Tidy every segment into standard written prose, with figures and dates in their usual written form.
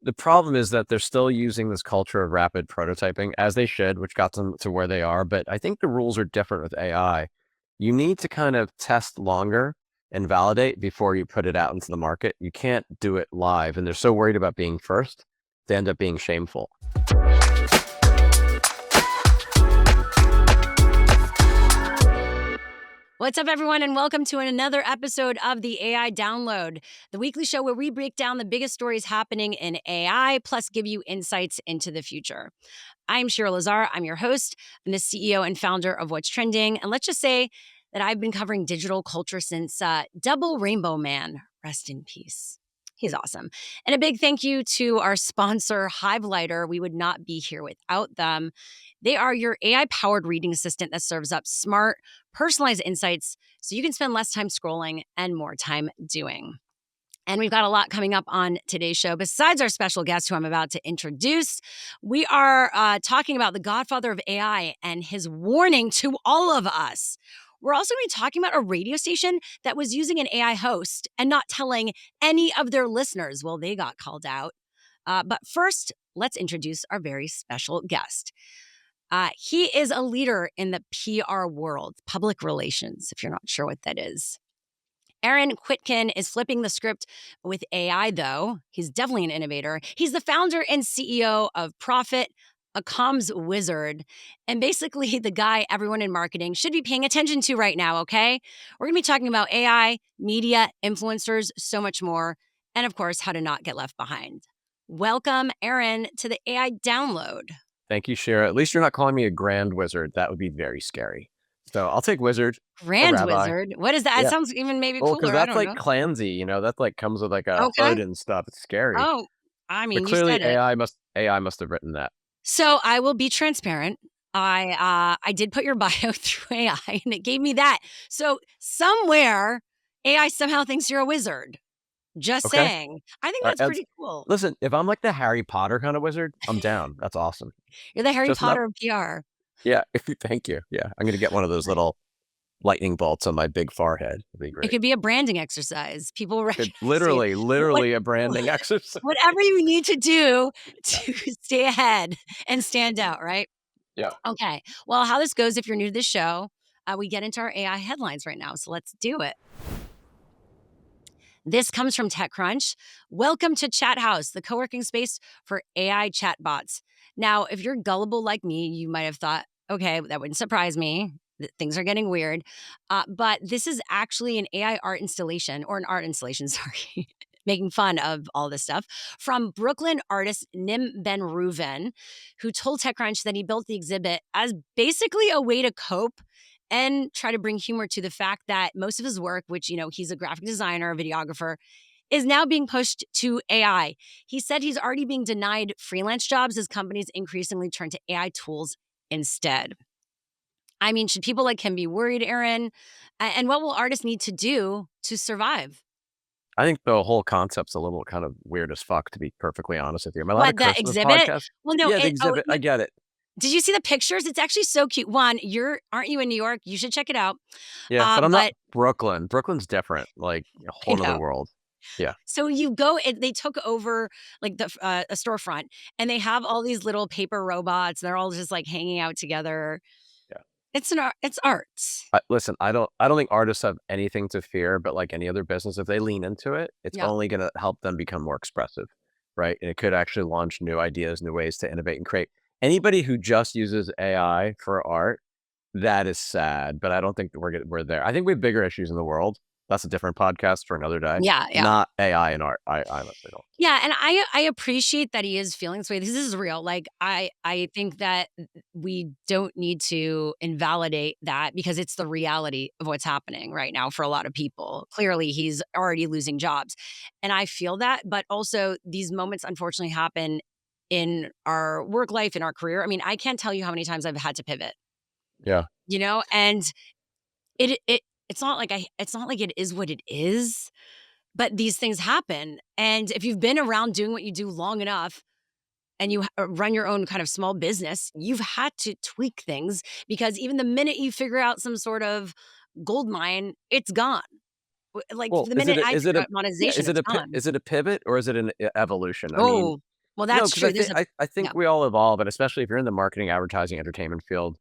The problem is that they're still using this culture of rapid prototyping, as they should, which got them to where they are. But I think the rules are different with AI. You need to kind of test longer and validate before you put it out into the market. You can't do it live. And they're so worried about being first, they end up being shameful. What's up, everyone, and welcome to another episode of the AI Download, the weekly show where we break down the biggest stories happening in AI, plus give you insights into the future. I'm Shira Lazar. I'm your host. I'm the CEO and founder of What's Trending. And let's just say that I've been covering digital culture since Double Rainbow Man. Rest in peace. He's awesome. And a big thank you to our sponsor, Hivelighter. We would not be here without them. They are your AI-powered reading assistant that serves up smart, personalized insights so you can spend less time scrolling and more time doing. And we've got a lot coming up on today's show. Besides our special guest, who I'm about to introduce, we are talking about the godfather of AI and his warning to all of us. We're also going to be talking about a radio station that was using an AI host and not telling any of their listeners. Well, they got called out. But first, let's introduce our very special guest. He is a leader in the PR world, public relations, if you're not sure what that is. Aaron Quitkin is flipping the script with AI, though. He's definitely an innovator. He's the founder and CEO of Profit, a comms wizard, and basically the guy everyone in marketing should be paying attention to right now, okay? We're going to be talking about AI, media, influencers, so much more, and of course, how to not get left behind. Welcome, Aaron, to the AI Download. Thank you, Shira. At least you're not calling me a grand wizard. That would be very scary. So I'll take wizard or Grand rabbi. wizard? What is that? It Yeah. sounds even maybe Well, because cooler. I that's don't like know. clansy, that like comes with like a Okay. hood and stuff. It's scary. Oh, I But mean, you clearly said it. AI must have written that. So I will be transparent. I did put your bio through AI and it gave me that. So somewhere AI somehow thinks you're a wizard. Just Okay. saying. I think All that's right. pretty cool. Listen, if I'm like the Harry Potter kind of wizard, I'm down. That's awesome. You're the Harry Just not. Potter of PR. Yeah. Thank you. Yeah. I'm going to get one of those little lightning bolts on my big forehead. It'd be It great. could be a branding exercise. People recognize you. Literally a branding exercise. Whatever you need to do to stay ahead and stand out, right? Yeah. Okay. Well, how this goes, if you're new to this show, we get into our AI headlines right now. So let's do it. This comes from TechCrunch. Welcome to Chat House, the co-working space for AI chatbots. Now, if you're gullible like me, you might have thought, okay, that wouldn't surprise me. Things are getting weird. But this is actually an AI art installation, or an art installation, sorry, making fun of all this stuff, from Brooklyn artist Nim Ben Reuven, who told TechCrunch that he built the exhibit as basically a way to cope and try to bring humor to the fact that most of his work, which, he's a graphic designer, a videographer, is now being pushed to AI. He said he's already being denied freelance jobs as companies increasingly turn to AI tools instead. I mean, should people like him be worried, Aaron? And what will artists need to do to survive? I think the whole concept's a little kind of weird as fuck, to be perfectly honest with you. Am I allowed to What, the curse on this exhibit? podcast? Well, no. Yeah, the exhibit. I get it. Did you see the pictures? It's actually so cute. One, aren't you in New York? You should check it out. Yeah, but I'm not But Brooklyn. Brooklyn's different, like a I whole other know. world. Yeah. So they took over like a storefront, and they have all these little paper robots. They're all just like hanging out together. Yeah. It's it's art. Listen, I don't think artists have anything to fear, but like any other business, if they lean into it, it's Yeah. only going to help them become more expressive, right? And it could actually launch new ideas, new ways to innovate and create. Anybody who just uses AI for art, that is sad, but I don't think that we're there. I think we have bigger issues in the world. That's a different podcast for another day. Yeah, yeah. Not AI and art. I honestly don't. Yeah, and I appreciate that he is feeling this way. This is real. Like I think that we don't need to invalidate that because it's the reality of what's happening right now for a lot of people. Clearly, he's already losing jobs. And I feel that, but also these moments unfortunately happen in our work life, in our career. I mean, I can't tell you how many times I've had to pivot. Yeah. And it's not like it is what it is. But these things happen. And if you've been around doing what you do long enough and you run your own kind of small business, you've had to tweak things because even the minute you figure out some sort of gold mine, it's gone. Like Well, the minute I is it figure a out monetization, it's gone. is it a pivot or is it an evolution? I mean, Oh, Well, No, that's because I true. think I Yeah. think we all evolve, and especially if you're in the marketing, advertising, entertainment field,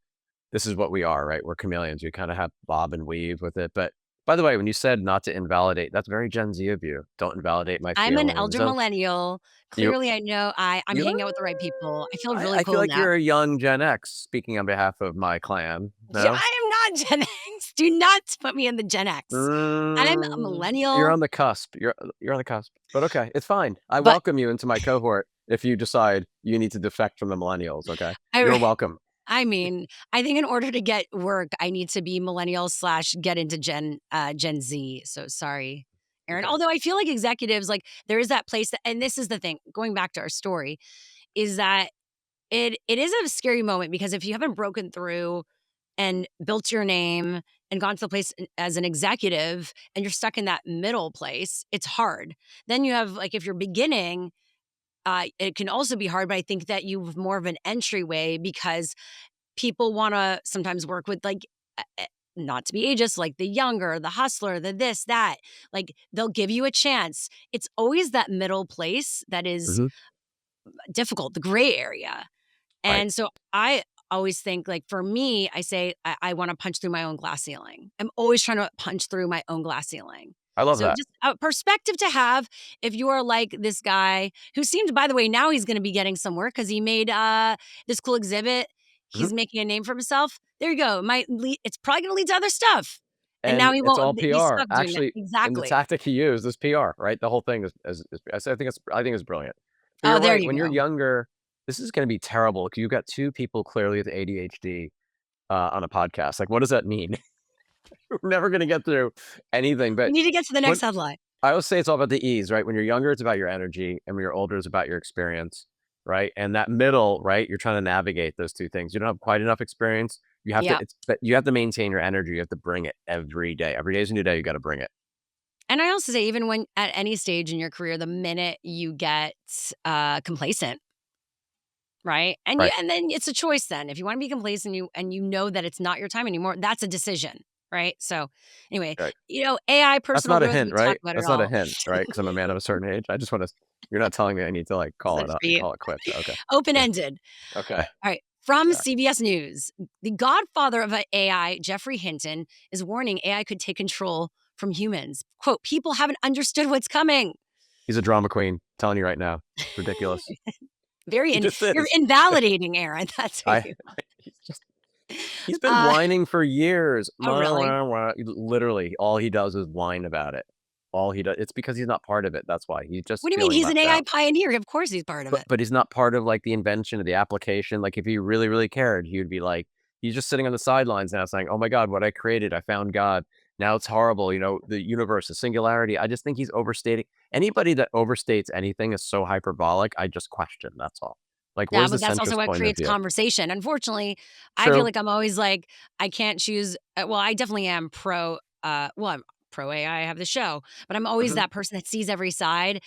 this is what we are, right? We're chameleons. We kind of have bob and weave with it. But by the way, when you said not to invalidate, that's very Gen Z of you. Don't invalidate my I'm an feelings. elder Don't millennial. you? Clearly, I know I'm You hanging out with the right people. I feel really I feel cool like now. you're a young Gen X speaking on behalf of my clan, Yeah, no? I am not Gen X. Do not put me in the Gen X. I'm a You're millennial, on the cusp. You're on the cusp. But okay, it's fine. I but welcome you into my cohort if you decide you need to defect from the millennials, okay? You're I welcome. I mean, I think in order to get work, I need to be millennial slash get into Gen Z. So sorry, Aaron. Okay. Although I feel like executives, like there is that place that, and this is the thing, going back to our story, is that it is a scary moment because if you haven't broken through and built your name and gone to the place as an executive and you're stuck in that middle place, it's hard. Then you have like if you're beginning, it can also be hard, but I think that you have more of an entryway because people wanna sometimes work with, like, not to be ageist, like the younger, the hustler, the this, that. Like, they'll give you a chance. It's always that middle place that is Mhm. difficult, the gray area. Right. And so I always think, like, for me, I say I wanna punch through my own glass ceiling. I'm always trying to punch through my own glass ceiling. I love So that. just a perspective to have if you are like this guy who seemed, by the way, now he's gonna be getting some work because he made, this cool exhibit. Mhm. He's making a name for himself. There you go. It might lead it's probably gonna lead to other stuff. And now And he it's won't all he's PR. stuck doing that. Actually, and the Exactly. tactic he used is PR, right? The whole thing is I think it's brilliant. But Oh, you're there right, you when you're go. younger, this is gonna be terrible because 'cause you've got 2 people clearly with ADHD, on a podcast. Like, what does that mean? We're never gonna get through anything, We but need to get to the when next headline. I always say it's all about the ease, right? When you're younger, it's about your energy, and when you're older, it's about your experience, right? And that middle, right? You're trying to navigate those 2 things. You don't have quite enough experience. You have to Yeah. it's but you have to maintain your energy. You have to bring it every day. Every day is a new day. You gotta bring it. And I also say even when at any stage in your career, the minute you get, complacent, right? Right. And then it's a choice then. If you wanna be complacent, you know that it's not your time anymore, that's a decision, right? So, anyway, Right. AI, That's personal not a growth, hint, we talk right? about it That's not a all. hint, right? Because 'Cause I'm a man of a certain age. I just wanna you're not telling me I need to, like, call So it up for you. call it quits. Okay. Yeah. Open-ended. Okay. Alright, from Yeah. CBS News, the godfather of AI, Jeffrey Hinton, is warning AI could take control from humans. Quote, "People haven't understood what's coming." He's a drama queen. Telling you right now. It's ridiculous. Very He just you're is. invalidating, Aaron, that's what I you he's just he's been uh, whining for years. oh, "Wah, really? wah, wah." Literally, all he does is whine about it. All he does it's because he's not part of it, that's why. He's What just do you mean? feeling He's an left AI out. pioneer, of course he's part of it. But he's not part of, like, the invention of the application. Like, if he really, really cared, he would be like he's just sitting on the sidelines now saying, "Oh my god, what I created, I found God. Now it's horrible, the universe, the singularity." I just think he's overstating anybody that overstates anything is so hyperbolic, I just question, that's all. Like, Yeah, where's the but that's also centrist what point of creates view? conversation. Unfortunately, I feel True. like I'm always like, I can't choose well, I definitely am pro, I'm pro AI, I have the show, but I'm always Mhm. that person that sees every side,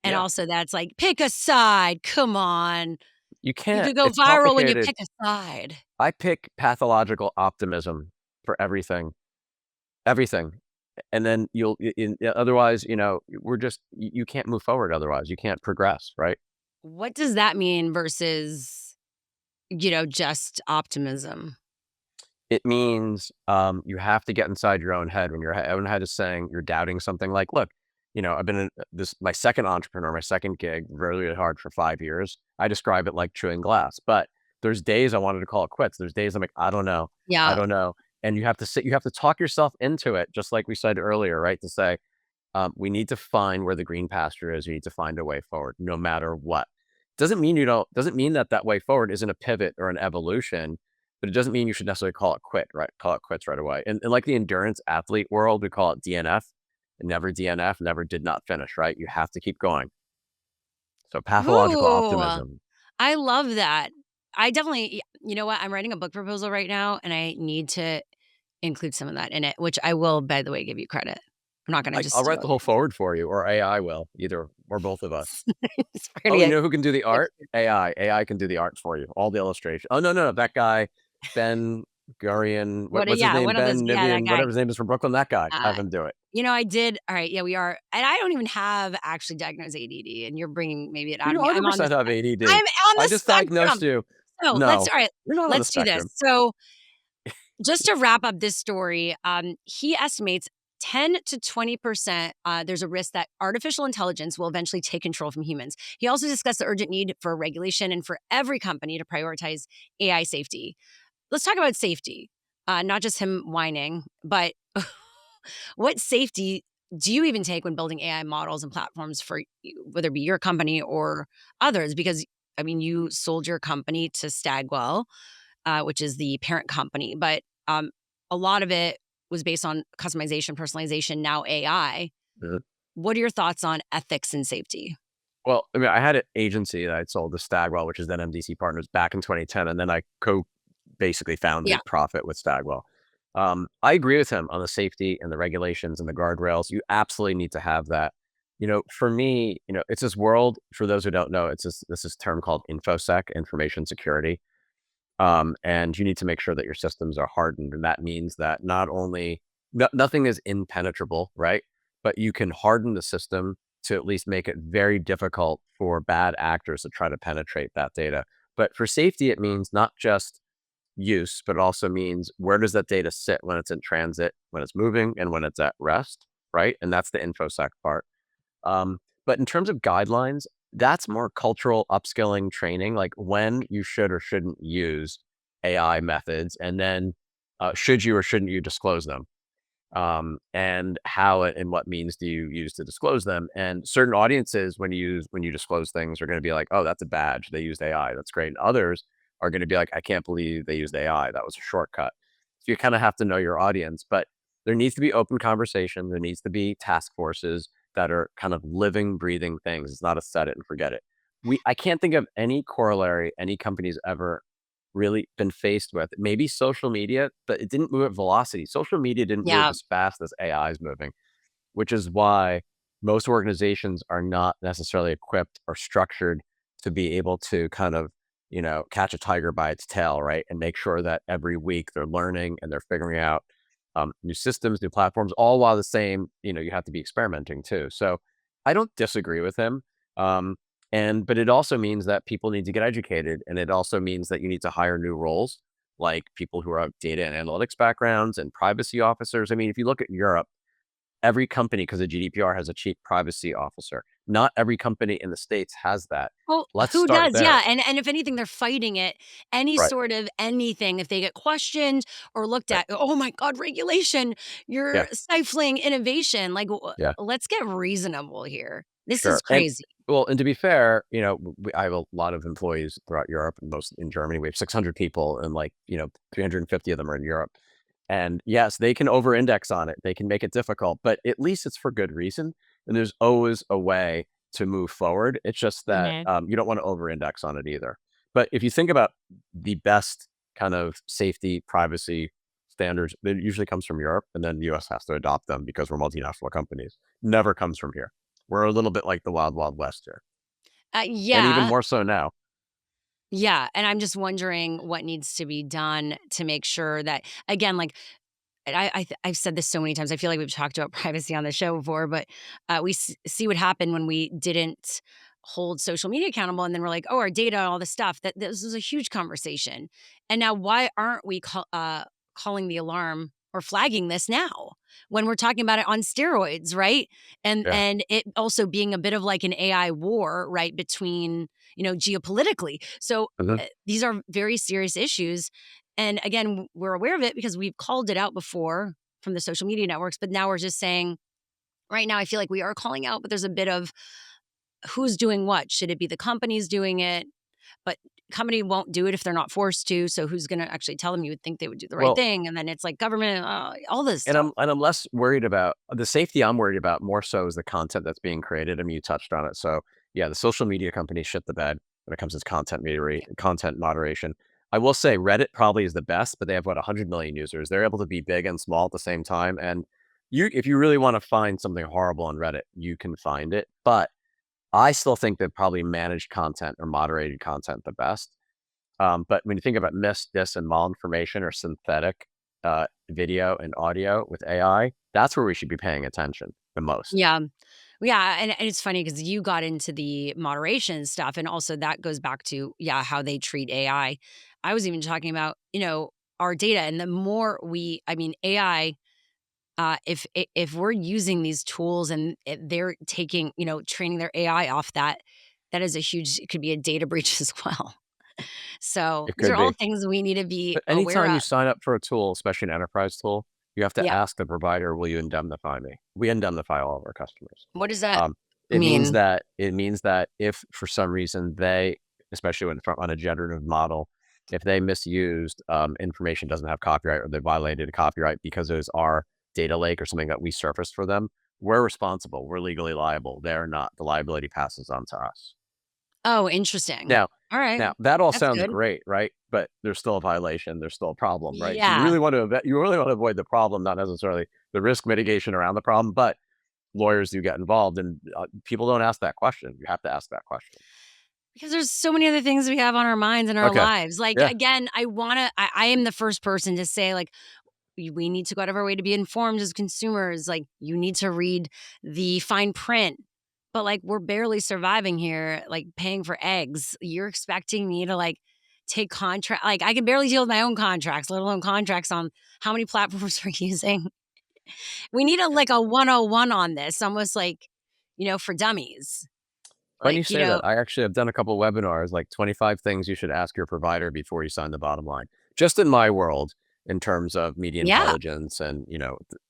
and Yeah. also that's like, "Pick a side, come on. You You can't. could go It's viral when you complicated. pick a side." I pick pathological optimism for everything. Everything. And then you'll otherwise, we're just you can't move forward otherwise. You can't progress, right? What does that mean versus, just optimism? It means, you have to get inside your own head when your own head is saying you're doubting something like, "Look, I've been in this my second entrepreneur, my second gig, really, really hard for 5 years." I describe it like chewing glass, but there's days I wanted to call it quits. There's days I'm like, "I don't know. I Yeah. don't know." And you have to talk yourself into it, just like we said earlier, right? To say, we need to find where the green pasture is. We need to find a way forward no matter what. Doesn't mean that that way forward isn't a pivot or an evolution, but it doesn't mean you should necessarily call it call it quits right away. And like the endurance athlete world, we call it DNF. Never DNF, never did not finish, right? You have to keep going. So pathological Ooh, optimism. I love that. I definitely you know what? I'm writing a book proposal right now, and I need to include some of that in it, which I will, by the way, give you credit. I'm not gonna just I'll steal write the whole it. forward for you, or AI will, either or both of us. It's Oh, pretty you know who can do the art? expensive. AI. AI can do the art for you, all the illustration. Oh, no, no, no, that guy, Ben Gurion, What a what's his yeah, name? one of those Ben yeah, that Nivian, guy. whatever his name is from Brooklyn, that guy, have Uh, him do it. I did. All right. Yeah, we are. And I don't even have actually diagnosed ADD, and you're bringing maybe it out You of me. I'm on the 100% have ADD. I'm on I the just diagnosed spectrum. you. So No, all right, you're not on the let's do this. spectrum. So just to wrap up this story, he estimates 10 to 20%, there's a risk that artificial intelligence will eventually take control from humans. He also discussed the urgent need for regulation and for every company to prioritize AI safety. Let's talk about safety, not just him whining, but what safety do you even take when building AI models and platforms for whether it be your company or others? Because I mean, you sold your company to Stagwell, which is the parent company, but a lot of it was based on customization, personalization, now AI. Mhm. What are your thoughts on ethics and safety? Well, I mean, I had an agency that I sold to Stagwell, which is then MDC Partners back in 2010, and then I basically Yeah. founded Profit with Stagwell. I agree with him on the safety and the regulations and the guardrails. You absolutely need to have that. For me, it's this world. For those who don't know, this term called infosec, information security. And you need to make sure that your systems are hardened. And that means that not only nothing is impenetrable, right? But you can harden the system to at least make it very difficult for bad actors to try to penetrate that data. But for safety, it means not just use, but it also means where does that data sit when it's in transit, when it's moving, and when it's at rest, right? And that's the infosec part. But in terms of guidelines, that's more cultural upskilling training, like when you should or shouldn't use AI methods, and then should you or shouldn't you disclose them? And how and what means do you use to disclose them? And certain audiences, when you disclose things, are going to be like, "Oh, that's a badge. They used AI. That's great." And others are going to be like, "I can't believe they used AI. That was a shortcut." So you kind of have to know your audience, but there needs to be open conversation. There needs to be task forces that are kind of living, breathing things. It's not a set it and forget it. I can't think of any corollary any company's ever really been faced with. Maybe social media, but it didn't move at velocity. Social media didn't move Yeah. as fast as AI is moving, which is why most organizations are not necessarily equipped or structured to be able to kind of, catch a tiger by its tail, right? And make sure that every week they're learning and they're figuring out new systems, new platforms, all while the same, you have to be experimenting too. So I don't disagree with him. Um, but it also means that people need to get educated. And it also means that you need to hire new roles like people who are data and analytics backgrounds and privacy officers. I mean, if you look at Europe, every company, because of GDPR, has a chief privacy officer. Not every company in the States has that. Well, Let's who start does? there. Yeah, and if anything, they're fighting it. Any Right. sort of anything, if they get questioned or looked Right. at, "Oh my god, regulation, Yeah. you're stifling innovation." Like, Yeah. let's get reasonable here. This is Sure. And crazy. well, and to be fair, I have a lot of employees throughout Europe and most in Germany. We have 600 people and 350 of them are in Europe. And yes, they can over index on it. They can make it difficult, but at least it's for good reason. And there's always a way to move forward. It's just that Mhm. you don't want to over index on it either. But if you think about the best kind of safety, privacy standards, it usually comes from Europe, and then the US has to adopt them because we're multinational companies. Never comes from here. We're a little bit like the wild, wild west here, and even Yeah, more so now. yeah, and I'm just wondering what needs to be done to make sure that again, like and I've said this so many times. I feel like we've talked about privacy on the show before, but we see what happened when we didn't hold social media accountable, and then we're like, "Oh, our data, and all this stuff." That this was a huge conversation, and now why aren't we calling the alarm or flagging this now when we're talking about it on steroids, right? Yeah. And it also being a bit of like an AI war, right, between geopolitically. So Mhm. these are very serious issues and again, we're aware of it because we've called it out before from the social media networks, but now we're just saying right now I feel like we are calling out, but there's a bit of who's doing what? Should it be the companies doing it? But company won't do it if they're not forced to. So who's going to actually tell them? You would think they would do the right Well, thing, and then it's like government, all this and stuff. I'm less worried about the safety. I'm worried about more so is the content that's being created. I mean, you touched on it. So yeah, the social media companies shit the bed when it comes to content moderation. I will say Reddit probably is the best, but they have 100 million users. They're able to be big and small at the same time. And if you really want to find something horrible on Reddit, you can find it. But I still think that probably managed content or moderated content the best. But when you think about mis, dis, and malinformation or synthetic video and audio with AI, that's where we should be paying attention the most. Yeah. Yeah, and it's funny because you got into the moderation stuff, and also that goes back to, yeah, how they treat AI. I was even talking about, our data, and the more I mean, AI, if we're using these tools and they're taking, training their AI off that, that is a huge, it could be a data breach as well. So It these are could all be. things we need to be But aware anytime you of. sign up for a tool, especially an enterprise tool, you have to Yeah. ask the provider, "Will you indemnify me?" We indemnify all of our customers. What does that Um, mean? it means that if for some reason they, especially when on a generative model, if they misused, information doesn't have copyright or they violated a copyright because it was our data lake or something that we surfaced for them, we're responsible. We're legally liable. They're not. The liability passes on to us. Oh, interesting. Now All right. now that all That's sounds good. great, right? But there's still a violation, there's still a problem, right? So Yeah. you really wanna avoid the problem, not necessarily the risk mitigation around the problem, but lawyers do get involved, and, people don't ask that question. You have to ask that question. Because there's so many other things we have on our minds in our Okay. lives. Like, Yeah. again, I am the first person to say, like, we need to go out of our way to be informed as consumers. Like, you need to read the fine print. But like, we're barely surviving here, like paying for eggs. You're expecting me to like take contract, like I can barely deal with my own contracts, let alone contracts on how many platforms we're using. We need a 101 on this, almost like, for dummies. Funny Like, you say that. I actually have done a couple webinars, like 25 things you should ask your provider before you sign the bottom line. Just in my world, in terms of media yeah, intelligence and,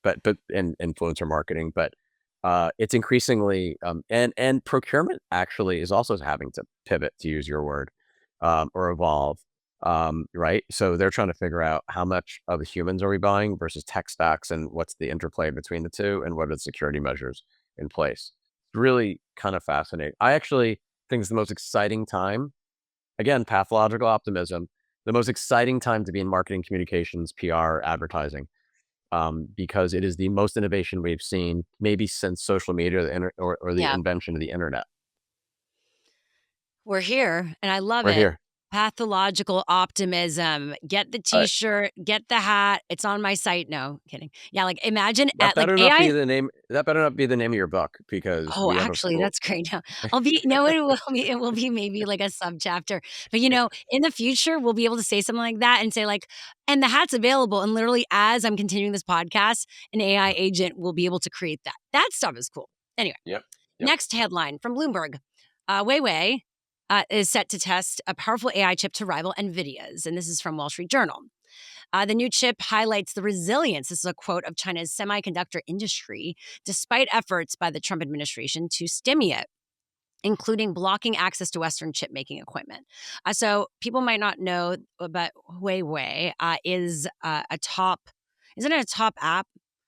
but and influencer marketing, but it's increasingly and procurement actually is also having to pivot, to use your word, or evolve. Right. So they're trying to figure out how much of the humans are we buying versus tech stacks and what's the interplay between the two and what are the security measures in place. Really kind of fascinating. I actually think it's the most exciting time. Again, pathological optimism, the most exciting time to be in marketing, communications, PR, advertising, because it is the most innovation we've seen maybe since social media or or the yeah. invention of the internet. We're here, and I love We're it. here. Pathological optimism. Get the All right. t-shirt, get the hat. It's on my site. No, kidding. Yeah, like imagine That at like better not AI. be the name. That better not be the name of your book because Oh, we have a. actually, that's great. No, it will be maybe like a subchapter. But in the future, we'll be able to say something like that and say like, and the hat's available. And literally, as I'm continuing this podcast, an AI agent will be able to create that. That stuff is cool. Anyway, Yep. Yep. next headline from Bloomberg. Weiwei is set to test a powerful AI chip to rival NVIDIA's. And this is from Wall Street Journal. The new chip highlights the resilience, this is a quote, of China's semiconductor industry, despite efforts by the Trump administration to stimulate it, including blocking access to Western chip making equipment. So people might not know, but Huawei isn't it a top app?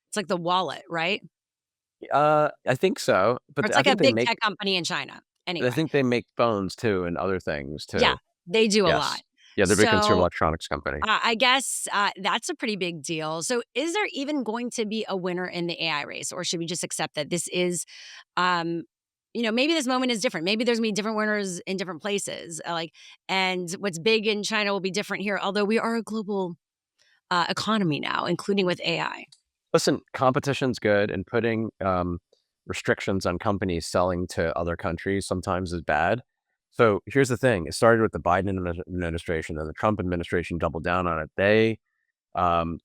It's like the wallet, right? I think so, Or but it's like a big tech company in China. I Anyway, think they make phones too and other things yeah, too. they do a lot. Yes. Yeah, they're a big consumer So electronics company. I guess that's a pretty big deal. So, is there even going to be a winner in the AI race, or should we just accept that this is, um, maybe this moment is different. Maybe there's gonna be different winners in different places. And what's big in China will be different here. Although we are a global economy now, including with AI. Listen, competition's good, and putting, restrictions on companies selling to other countries sometimes is bad. So here's the thing, it started with the Biden administration, and the Trump administration doubled down on it. They,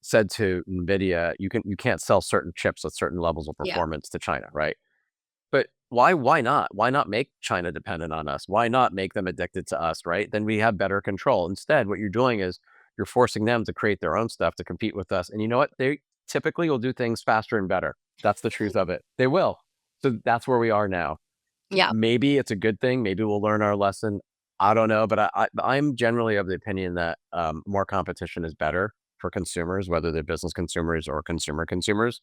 said to NVIDIA, you can't sell certain chips with certain levels of Yeah, performance to China," right? But why not? Why not make China dependent on us? Why not make them addicted to us, right? Then we have better control. Instead, what you're doing is you're forcing them to create their own stuff to compete with us. And you know what? They typically will do things faster and better. That's the truth of it. They will. So that's where we are now. yeah, Maybe it's a good thing. Maybe we'll learn our lesson. I don't know, but I'm generally of the opinion that more competition is better for consumers, whether they're business consumers or consumer consumers.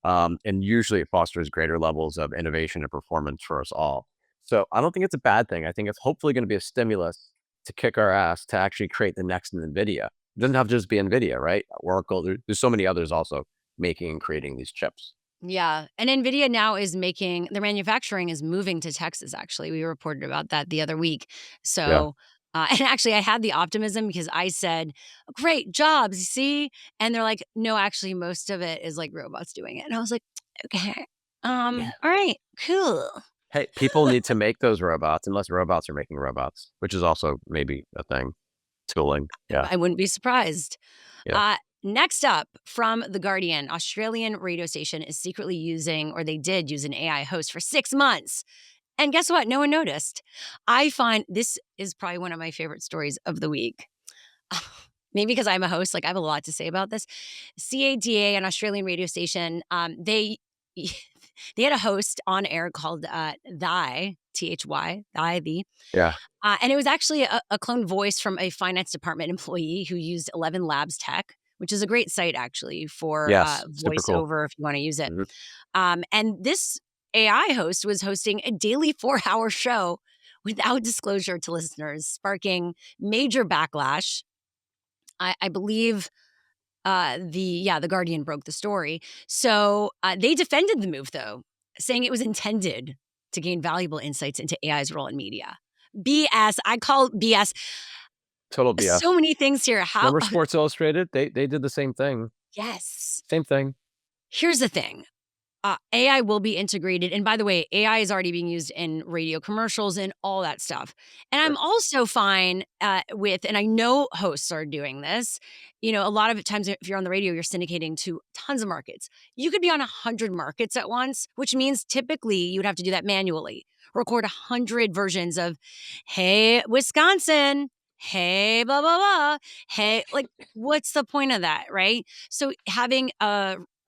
And usually it fosters greater levels of innovation and performance for us all. So I don't think it's a bad thing. I think it's hopefully going to be a stimulus to kick our ass to actually create the next NVIDIA. It doesn't have to just be NVIDIA, right? Oracle, there's so many others also making and creating these chips. yeah. And Nvidia now is making their manufacturing is moving to Texas. Actually, we reported about that the other week. Yeah. So. And actually, I had the optimism because I said, "Great jobs, you see?" And they're like, "No, actually, most of it is like robots doing it." And I was like, "Okay, Yeah. all right, cool." Hey, people need to make those robots unless robots are making robots, which is also maybe a thing. Tooling. Yeah. I wouldn't be surprised. Yeah. Next up, from The Guardian, Australian radio station is secretly using, or they did use an AI host for 6 months. And guess what? No one noticed. I find this is probably one of my favorite stories of the week. Maybe because I'm a host, like I have a lot to say about this. CADA, an Australian radio station, they they had a host on air called Thy, Yeah. and it was actually a clone voice from a finance department employee who used 11 Labs Tech, which is a great site actually for Yes. Super cool. voiceover if you want to use it. Mhm. And this AI host was hosting a daily 4-hour show without disclosure to listeners, sparking major backlash. I believe the Guardian broke the story. So they defended the move though, saying it was intended to gain valuable insights into AI's role in media. BS. I call BS. Total So BS. many things here. How? Remember Sports Illustrated? They did the same thing. Yes. Same thing. Here's the thing. AI will be integrated. And by the way, AI is already being used in radio commercials and all that stuff. And I'm Sure. also fine with, and I know hosts are doing this. You know, a lot of times if you're on the radio, you're syndicating to tons of markets. You could be on 100 markets at once, which means typically you would have to do that manually. Record 100 versions of, hey, Wisconsin. Hey, blah, blah, blah. Hey, like, what's the point of that, right? So having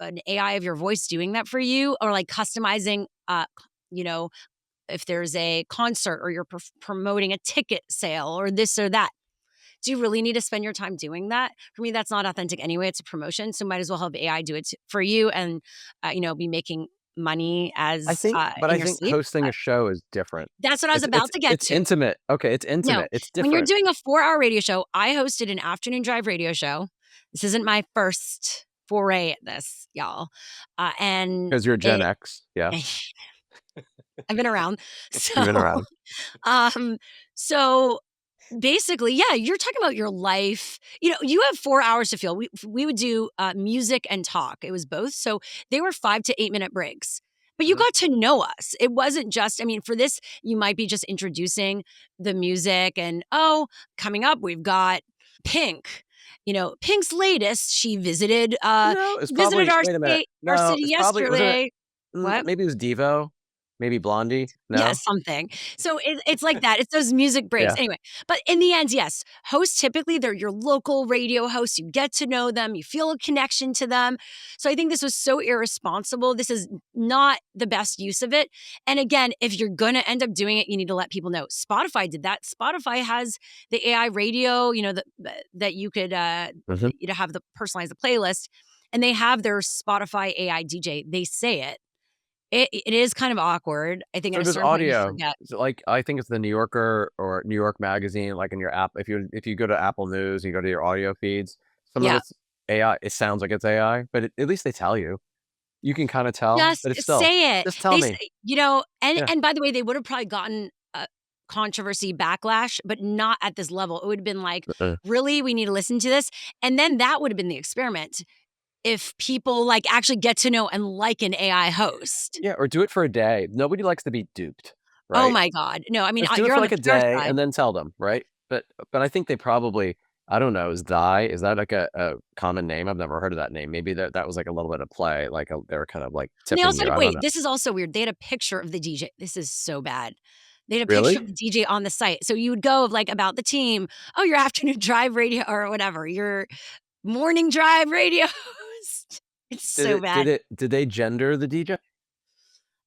an AI of your voice doing that for you or like customizing, you know, if there's a concert or you're promoting a ticket sale or this or that. Do you really need to spend your time doing that? For me, that's not authentic anyway. It's a promotion. So might as well have AI do it for you and, be making money as I in your think sleep. hosting a show is different. That's what I was about to get It's to. intimate. Okay, it's No, intimate. It's when you're different doing a 4-hour radio show, I hosted an afternoon drive radio show. This isn't my first foray at this, y'all. And because you're Gen it X. Yes. I've been around. You've been So, around. um, so basically, yeah, you're talking about your life. You know, you have 4 hours to fill. We would do music and talk. It was both. So they were 5 to 8 minute breaks. But you Mhm. got to know us. It wasn't just, I mean, for this, you might be just introducing the music and, oh, coming up, we've got Pink. You know, Pink's latest, she No, it's visited probably our wait a minute. state, our No, city it's probably wasn't it yesterday. What? maybe it was Devo? Maybe Blondie? Yeah, No? something. So it's like that. It's those music breaks. Yeah. Anyway, but in the end, yes, hosts typically they're your local radio hosts. You get to know them, you feel a connection to them. So I think this was so irresponsible. This is not the best use of it. And again, if you're going to end up doing it, you need to let people know. Spotify did that. Spotify has the AI radio, that you could Mhm. have the personalize the playlist, and they have their Spotify AI DJ. They say it. It is kind of awkward. I think at So a does certain point you audio. forget. So, like, I think it's the New Yorker or New York Magazine, like, in your app if you go to Apple News, you go to your audio feeds, some of Yeah. it's AI. It sounds like it's AI, but at least they tell you. You can kinda tell, Just but it's still, say it. "Just tell They me." say and Yeah. by the way, they would have probably gotten a controversy backlash, but not at this level. It would have been like, Uh-uh. "Really? We need to listen to this?" And then that would have been the experiment. If people, like, actually get to know and like an AI host. Yeah, or do it for a day. Nobody likes to be duped, Oh right? my god. No, I mean, Just do it you're for, on the like, a fair day side. and then tell them, right? But I think they probably I don't know, is that, like, a common name? I've never heard of that name. Maybe that was, like, a little bit of play, like, they were kind of, like, And they tipping also you. had I don't wait, know. this is also weird. They had a picture of the DJ. This is so bad. They had a picture of Really? the DJ on the site. So you would go, like, about the team, "Oh, your afternoon drive radio," or whatever, "Your morning drive radio host." It's so bad. Did they gender the DJ?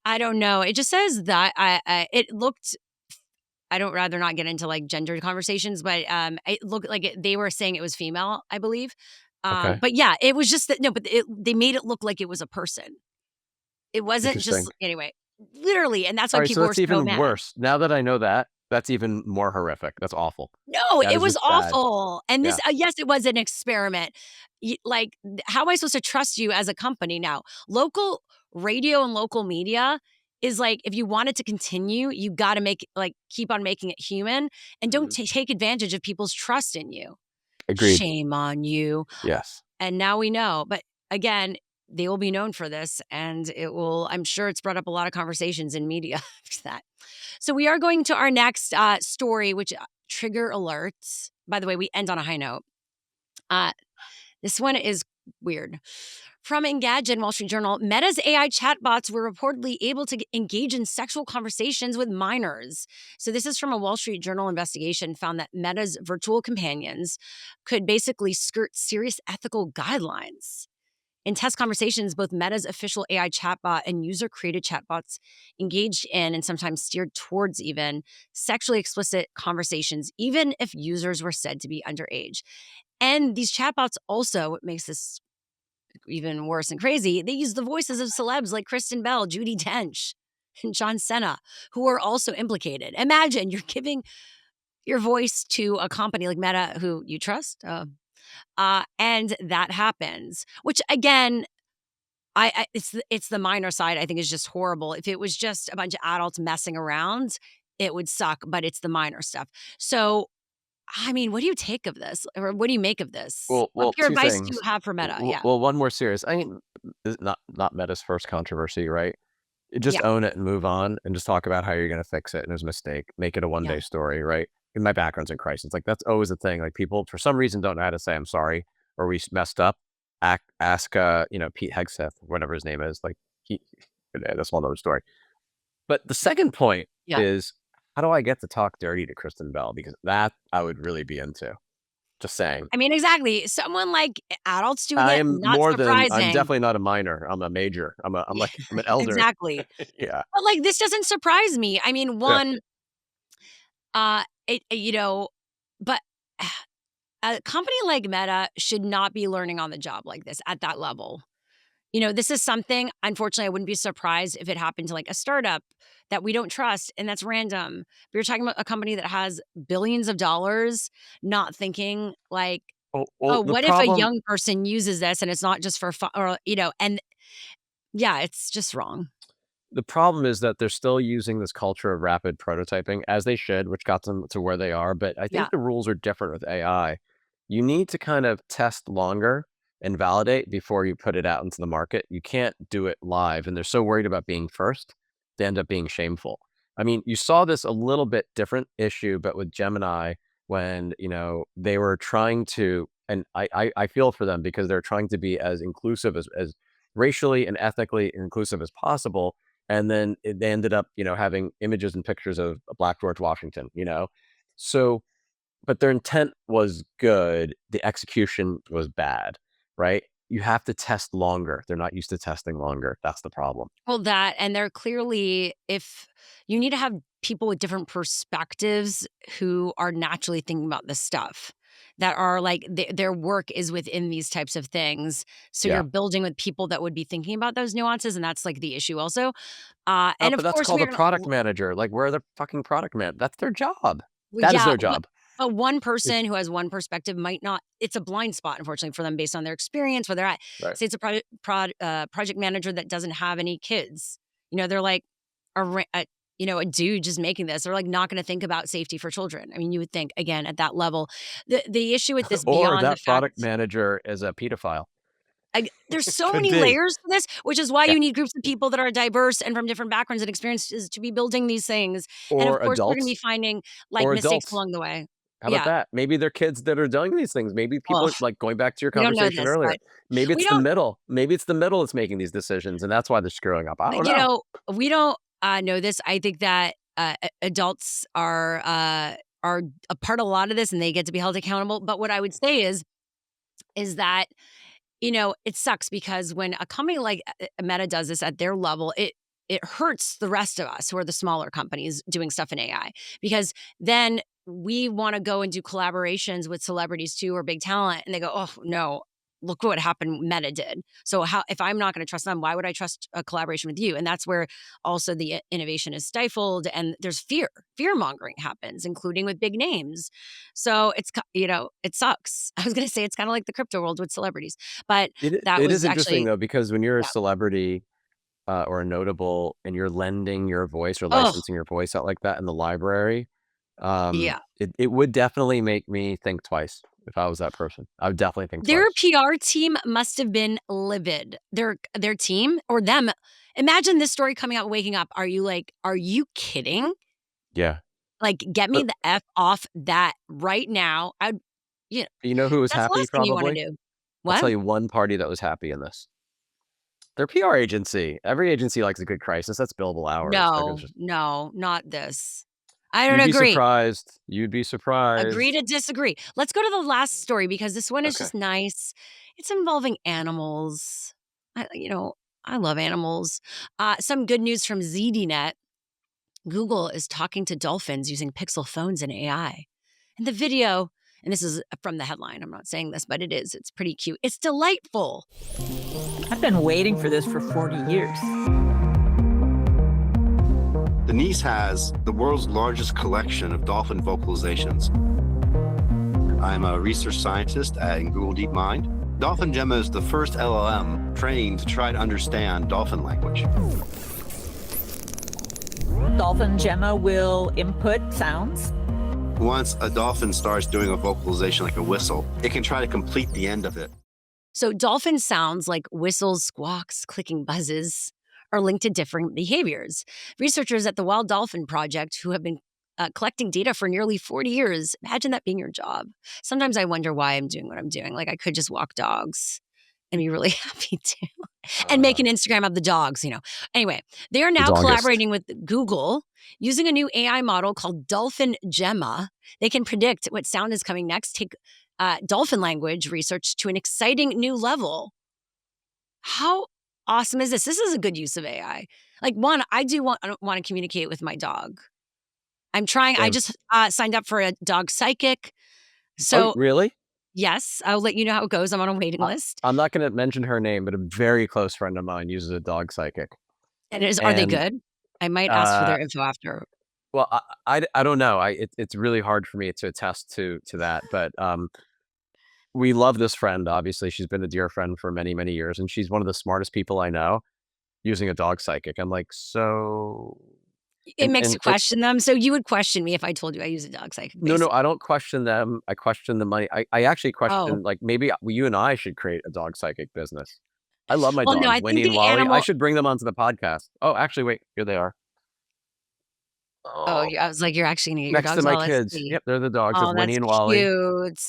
I don't know. It just says that I it looked I don't rather not get into, like, gendered conversations, but, it looked like they were saying it was female, I believe. Okay, But yeah, it was just that no, but they made it look like it was a person. It wasn't interesting. just anyway, literally, and that's why Alright, so people were that's so even mad. worse. Now that I know that, that's even more horrific. That's awful. No, That it is was just bad. awful, and Yeah. this yes, it was an experiment. How am I supposed to trust you as a company now? Local radio and local media, is like, if you want it to continue, you got to keep on making it human and don't Mhm. take advantage of people's trust in you. Agreed. Shame on you. Yes. And now we know. But again, they will be known for this and I'm sure it's brought up a lot of conversations in media after that. So we are going to our next story, which trigger alerts. By the way, we end on a high note. Uh, this one is weird. From Engadget and Wall Street Journal, Meta's AI chatbots were reportedly able to engage in sexual conversations with minors. So, this is from a Wall Street Journal investigation found that Meta's virtual companions could basically skirt serious ethical guidelines. In test conversations, both Meta's official AI chatbot and user created chatbots engaged in and sometimes steered towards even sexually explicit conversations, even if users were said to be underage. And these chatbots also, what makes this even worse and crazy, they use the voices of celebs like Kristen Bell, Judi Dench, and John Cena, who are also implicated. Imagine you're giving your voice to a company like Meta who you trust, and that happens. Which again, it's the minor side I think is just horrible. If it was just a bunch of adults messing around, it would suck, but it's the minor stuff. So I mean, what do you take of this? Or what do you make of this? What pure 2 advice do you things. have for Meta? Yeah. Well, one more serious. I mean, this is not Meta's first controversy, right? Just Yeah. own it and move on and just talk about how you're gonna fix it and it was a mistake. Make it a Yeah. one-day story, right? And my background's in crisis. Like, that's always a thing. Like, people, for some reason, don't know how to say, "I'm sorry," or "We messed up." Ask, Pete Hegseth, whatever his name is, like, he that's a whole other story. But the second point Yeah. is, how do I get to talk dirty to Kristen Bell? Because that I would really be into. Just saying. I mean, exactly. Someone like adults doing it, not I'm surprising. definitely not a minor. I'm a major. I'm Yeah, like, I'm an elder. exactly. Yeah. But, like, this doesn't surprise me. I mean, Yeah. one, you know, but a company like Meta should not be learning on the job like this at that level. This is something, unfortunately, I wouldn't be surprised if it happened to like a startup that we don't trust and that's random. But you're talking about a company that has billions of dollars, not thinking like, Well, oh, the what if a problem young person uses this and it's not just for fun and yeah, it's just wrong. The problem is that they're still using this culture of rapid prototyping, as they should, which got them to where they are, but I Yeah. think the rules are different with AI. You need to kind of test longer and validate before you put it out into the market. You can't do it live, and they're so worried about being first, they end up being shameful. I mean, you saw this a little bit different issue, but with Gemini when, they were trying to, and I feel for them because they're trying to be as inclusive as racially and ethically inclusive as possible, and then they ended up, having images and pictures of Black George Washington, So, but their intent was good, the execution was bad, right? You have to test longer. They're not used to testing longer. That's the problem. Well, that and they're clearly if you need to have people with different perspectives who are naturally thinking about this stuff, that are like their work is within these types of things. So you're Yeah. building with people that would be thinking about those nuances, and that's like the issue also. Oh, And but of that's course, called we a are gonna product manager. Like, where are the fucking product man? That's their job. well, That is yeah, their job. but one It's person who has one perspective might not it's a blind spot, unfortunately, for them based on their experience, where they're at. right. Say it's a project manager that doesn't have any kids. They're like a dude just making this. They're like not going to think about safety for children. I mean, you would think again at that level. The issue with this Or beyond the that product fact manager is a pedophile. there's so Could many be. layers to this, which is why Yeah. you need groups of people that are diverse and from different backgrounds and experiences to be building these things. And of Or course, we're going to be adults. finding like Or mistakes adults. along the way. How about Yeah. that? Maybe they're kids that are doing these things. Maybe Ugh. people, like, going back to your We don't know conversation this, earlier, but maybe we it's the don't middle. Maybe it's the middle that's making these decisions, and that's why they're screwing up. I don't you know. know, we don't, know this. I think that, adults are a part of a lot of this, and they get to be held accountable, but what I would say is that, it sucks because when a company like, Meta does this at their level, it hurts the rest of us who are the smaller companies doing stuff in AI because then we wanna go and do collaborations with celebrities too or big talent, and they go, "Oh, no. Look what happened Meta did. So how if I'm not gonna trust them, why would I trust a collaboration with you?" And that's where also the innovation is stifled and there's fear-mongering happens, including with big names. So it sucks. I was gonna say it's kinda like the crypto world with celebrities, but that It was is interesting, actually though, because when you're a yeah, celebrity, or a notable, and you're lending your voice or Oh, licensing your voice out like that in the library, yeah. it would definitely make me think twice if I was that person. I would definitely think Their twice. PR team must have been livid. Their team or them. Imagine this story coming out, waking up. Are you like, "Are you kidding? Yeah. Like, get me But the F off that right now." I'd you know, you know who was that's the happy last thing you wanna probably? do. I'll What? tell you one party that was happy in this. Their PR agency. Every agency likes a good crisis. That's billable hours. They're gonna No, just no, not this. I don't you'd be agree. surprised. You'd be Agree surprised. to disagree. Let's go to the last story because this one is Okay. just nice. It's involving animals. I love animals. Some good news from ZDNet. Google is talking to dolphins using Pixel phones and AI. And the video, and this is from the headline. I'm not saying this, but it is. It's pretty cute. It's delightful. I've been waiting for this for 40 years. Denise has the world's largest collection of dolphin vocalizations. I'm a research scientist at Google DeepMind. Dolphin Gemma is the first LLM trained to try to understand dolphin language. Dolphin Gemma will input sounds. Once a dolphin starts doing a vocalization like a whistle, it can try to complete the end of it. So, dolphin sounds like whistles, squawks, clicking buzzes are linked to different behaviors. Researchers at the Wild Dolphin Project, who have been collecting data for nearly 40 years, imagine that being your job. Sometimes I wonder why I'm doing what I'm doing. Like, I could just walk dogs and be really happy to and make Uh, an Instagram of the dogs. Anyway, they are the now dongest. collaborating with Google using a new AI model called Dolphin Gemma. They can predict what sound is coming next, take dolphin language research to an exciting new level. How awesome is this? This is a good use of AI. Like, one, I don't want to communicate with my dog. I'm trying. I And just signed up for a dog psychic. oh, So, really? yes, I'll let you know how it goes. I'm on a waiting I, list. I'm not going to mention her name, but a very close friend of mine uses a dog psychic. And are they And good? I might ask for uh, their info after. well, I don't know. It's really hard for me to attest to that, but we love this friend. Obviously, she's been a dear friend for many many years, and she's one of the smartest people I know using a dog psychic. I'm like, so, It makes you and question them. So you would question me if I told you I use a dog psychic, no, I basically. don't question them. I question the money. I actually Oh, question, like, maybe you and I should create a dog psychic business. I love my well, no, dogs, I think Winnie and the Wally. I animal. should bring them onto the podcast. Oh, actually, wait, here they are. Oh, Oh, I was like, you're actually gonna get your next to dogs. my Oh, let's kids. see. Yep, they're the dogs. It's Oh, Winnie that's and Wally. cute.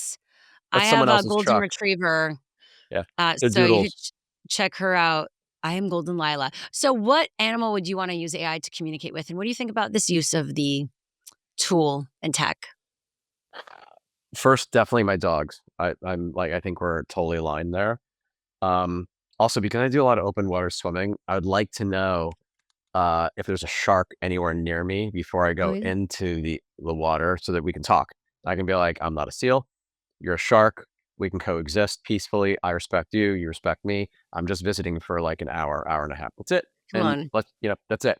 I That's have someone a else's golden truck. retriever. Yeah, they're So you could doodles. check her out. I am Golden Lila. So what animal would you wanna use AI to communicate with, and what do you think about this use of the tool and tech? First, definitely my dogs. I'm like, I think we're totally aligned there. Um, Also, because I do a lot of open water swimming, I would like to know if there's a shark anywhere near me before I Oh, go yeah. into the water so that we can talk. I can be like, I'm not a seal. You're a shark. We can coexist peacefully. I respect you. You respect me. I'm just visiting for like an hour, hour and a half. That's it. Come And on. that's it.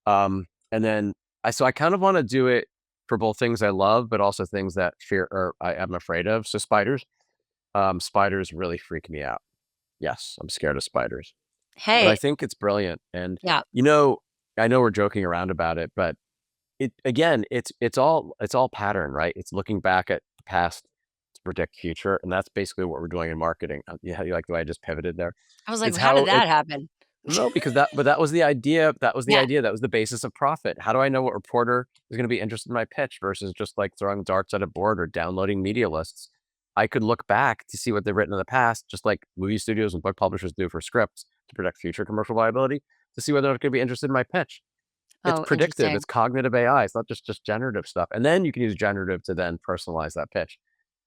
And then so I kind of want to do it for both things I love, but also things that fear or I am afraid of. So spiders. Spiders really freak me out. Yes, I'm scared of spiders. But I Hey. think it's brilliant, and, Yeah. you know, I know we're joking around about it, but it again, it's all pattern, right? It's looking back at the past to predict future, and that's basically what we're doing in marketing. Yeah, you like the way I just pivoted there? I was like, It's "How did how it that happen?" no, because that was the idea. That was the Yeah. idea. That was the basis of profit. How do I know what reporter is going to be interested in my pitch versus just like throwing darts at a board or downloading media lists? I could look back to see what they've written in the past, just like movie studios and book publishers do for scripts to predict future commercial viability, to see whether they're going to be interested in my pitch. It's Oh, predictive. interesting. It's cognitive AI. It's not just generative stuff. And then you can use generative to then personalize that pitch.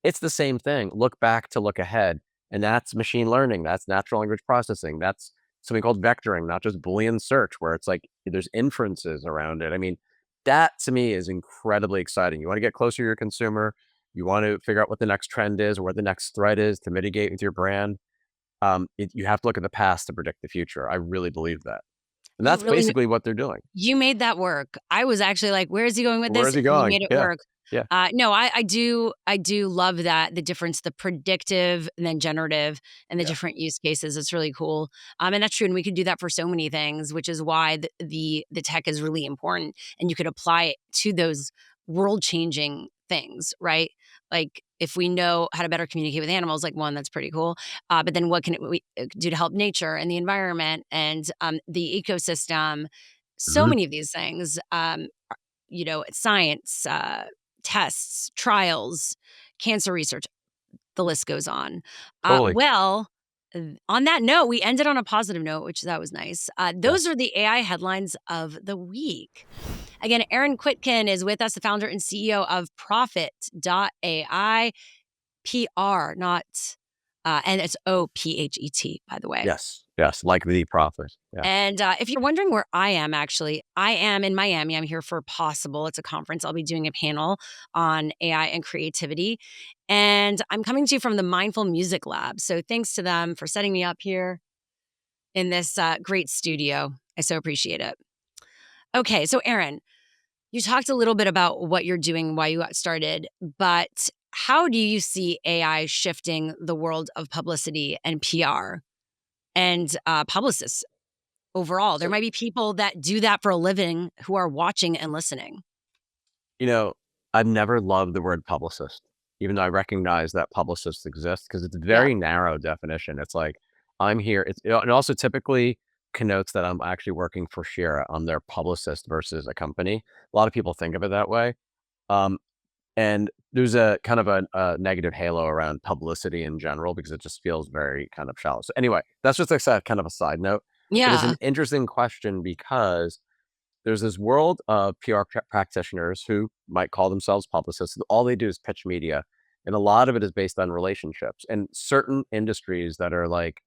It's the same thing. Look back to look ahead. And that's machine learning. That's natural language processing. That's something called vectoring, not just Boolean search, where it's like there's inferences around it. I mean, that to me is incredibly exciting. You want to get closer to your consumer. You want to figure out what the next trend is or what the next threat is to mitigate with your brand. You have to look at the past to predict the future. I really believe that. And You that's really basically what they're doing. you made that work. I was actually like, "Where is he going with Where this?" is he You going? made it Yeah. work. Yeah. No, I do love that, the difference, the predictive and then generative and the Yeah. different use cases. It's really cool. And that's true. And we could do that for so many things, which is why the tech is really important. And you could apply it to those world changing things, right? Like if we know how to better communicate with animals, like one, that's pretty cool. But then what can we do to help nature and the environment and the ecosystem? So Mhm. many of these things, science, tests, trials, cancer research, the list goes on. Totally. On that note, we ended on a positive note, which that was nice. Those Yes. are the AI headlines of the week. Again, Aaron Quitkin is with us, the founder and CEO of Profit.ai, PR, not, and it's OPHET, by the way. Yes. Yes. Like the prophet. Yeah. And if you're wondering where I am, actually, I am in Miami. I'm here for Possible. It's a conference. I'll be doing a panel on AI and creativity. And I'm coming to you from the Mindful Music Lab. So thanks to them for setting me up here in this great studio. I so appreciate it. Okay. So, Aaron, you talked a little bit about what you're doing, why you got started, but how do you see AI shifting the world of publicity and PR and publicists overall? There So, might be people that do that for a living who are watching and listening. you know, I've never loved the word publicist, even though I recognize that publicists exist because it's a Yeah. very narrow definition. It's like, I'm here. It also typically connotes that I'm actually working for Shira. I'm their publicist versus a company. A lot of people think of it that way. Um, and there's a kind of a negative halo around publicity in general because it just feels very kind of shallow. So anyway, that's just kind of a side note, but it's Yeah. an interesting question because there's this world of PR practitioners who might call themselves publicists. All they do is pitch media, and a lot of it is based on relationships. And certain industries that are like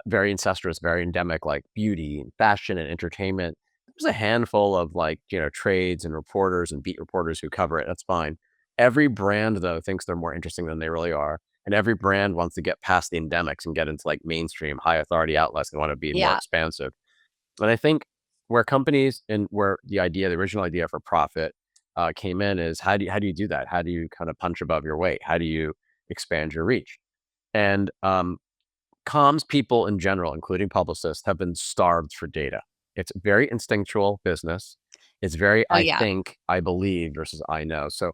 very incestuous, very endemic, like beauty and fashion and entertainment. There's a handful of like, trades and reporters and beat reporters who cover it. That's fine. Every brand, though, thinks they're more interesting than they really are. And every brand wants to get past the endemics and get into like mainstream, high authority outlets and want to be more Yeah. expansive. And I think where companies and where the original idea for profit came in is how do you do that? How do you kind of punch above your weight? How do you expand your reach? And comms people in general, including publicists, have been starved for data. It's very instinctual business. It's very Oh, I yeah. think, I believe versus I know. So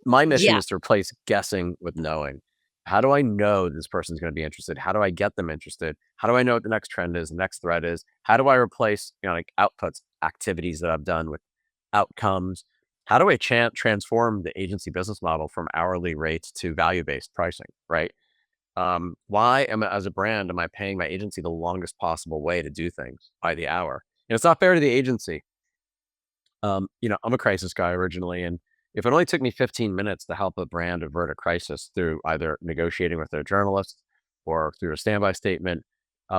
my mission Yeah. is to replace guessing with knowing. How do I know this person's going to be interested? How do I get them interested? How do I know what the next trend is, the next thread is? How do I replace, like outputs, activities that I've done with outcomes? How do I transform the agency business model from hourly rates to value-based pricing, right? As a brand, am I paying my agency the longest possible way to do things by the hour? And it's not fair to the agency. I'm a crisis guy originally, and if it only took me 15 minutes to help a brand avert a crisis through either negotiating with their journalists or through a standby statement,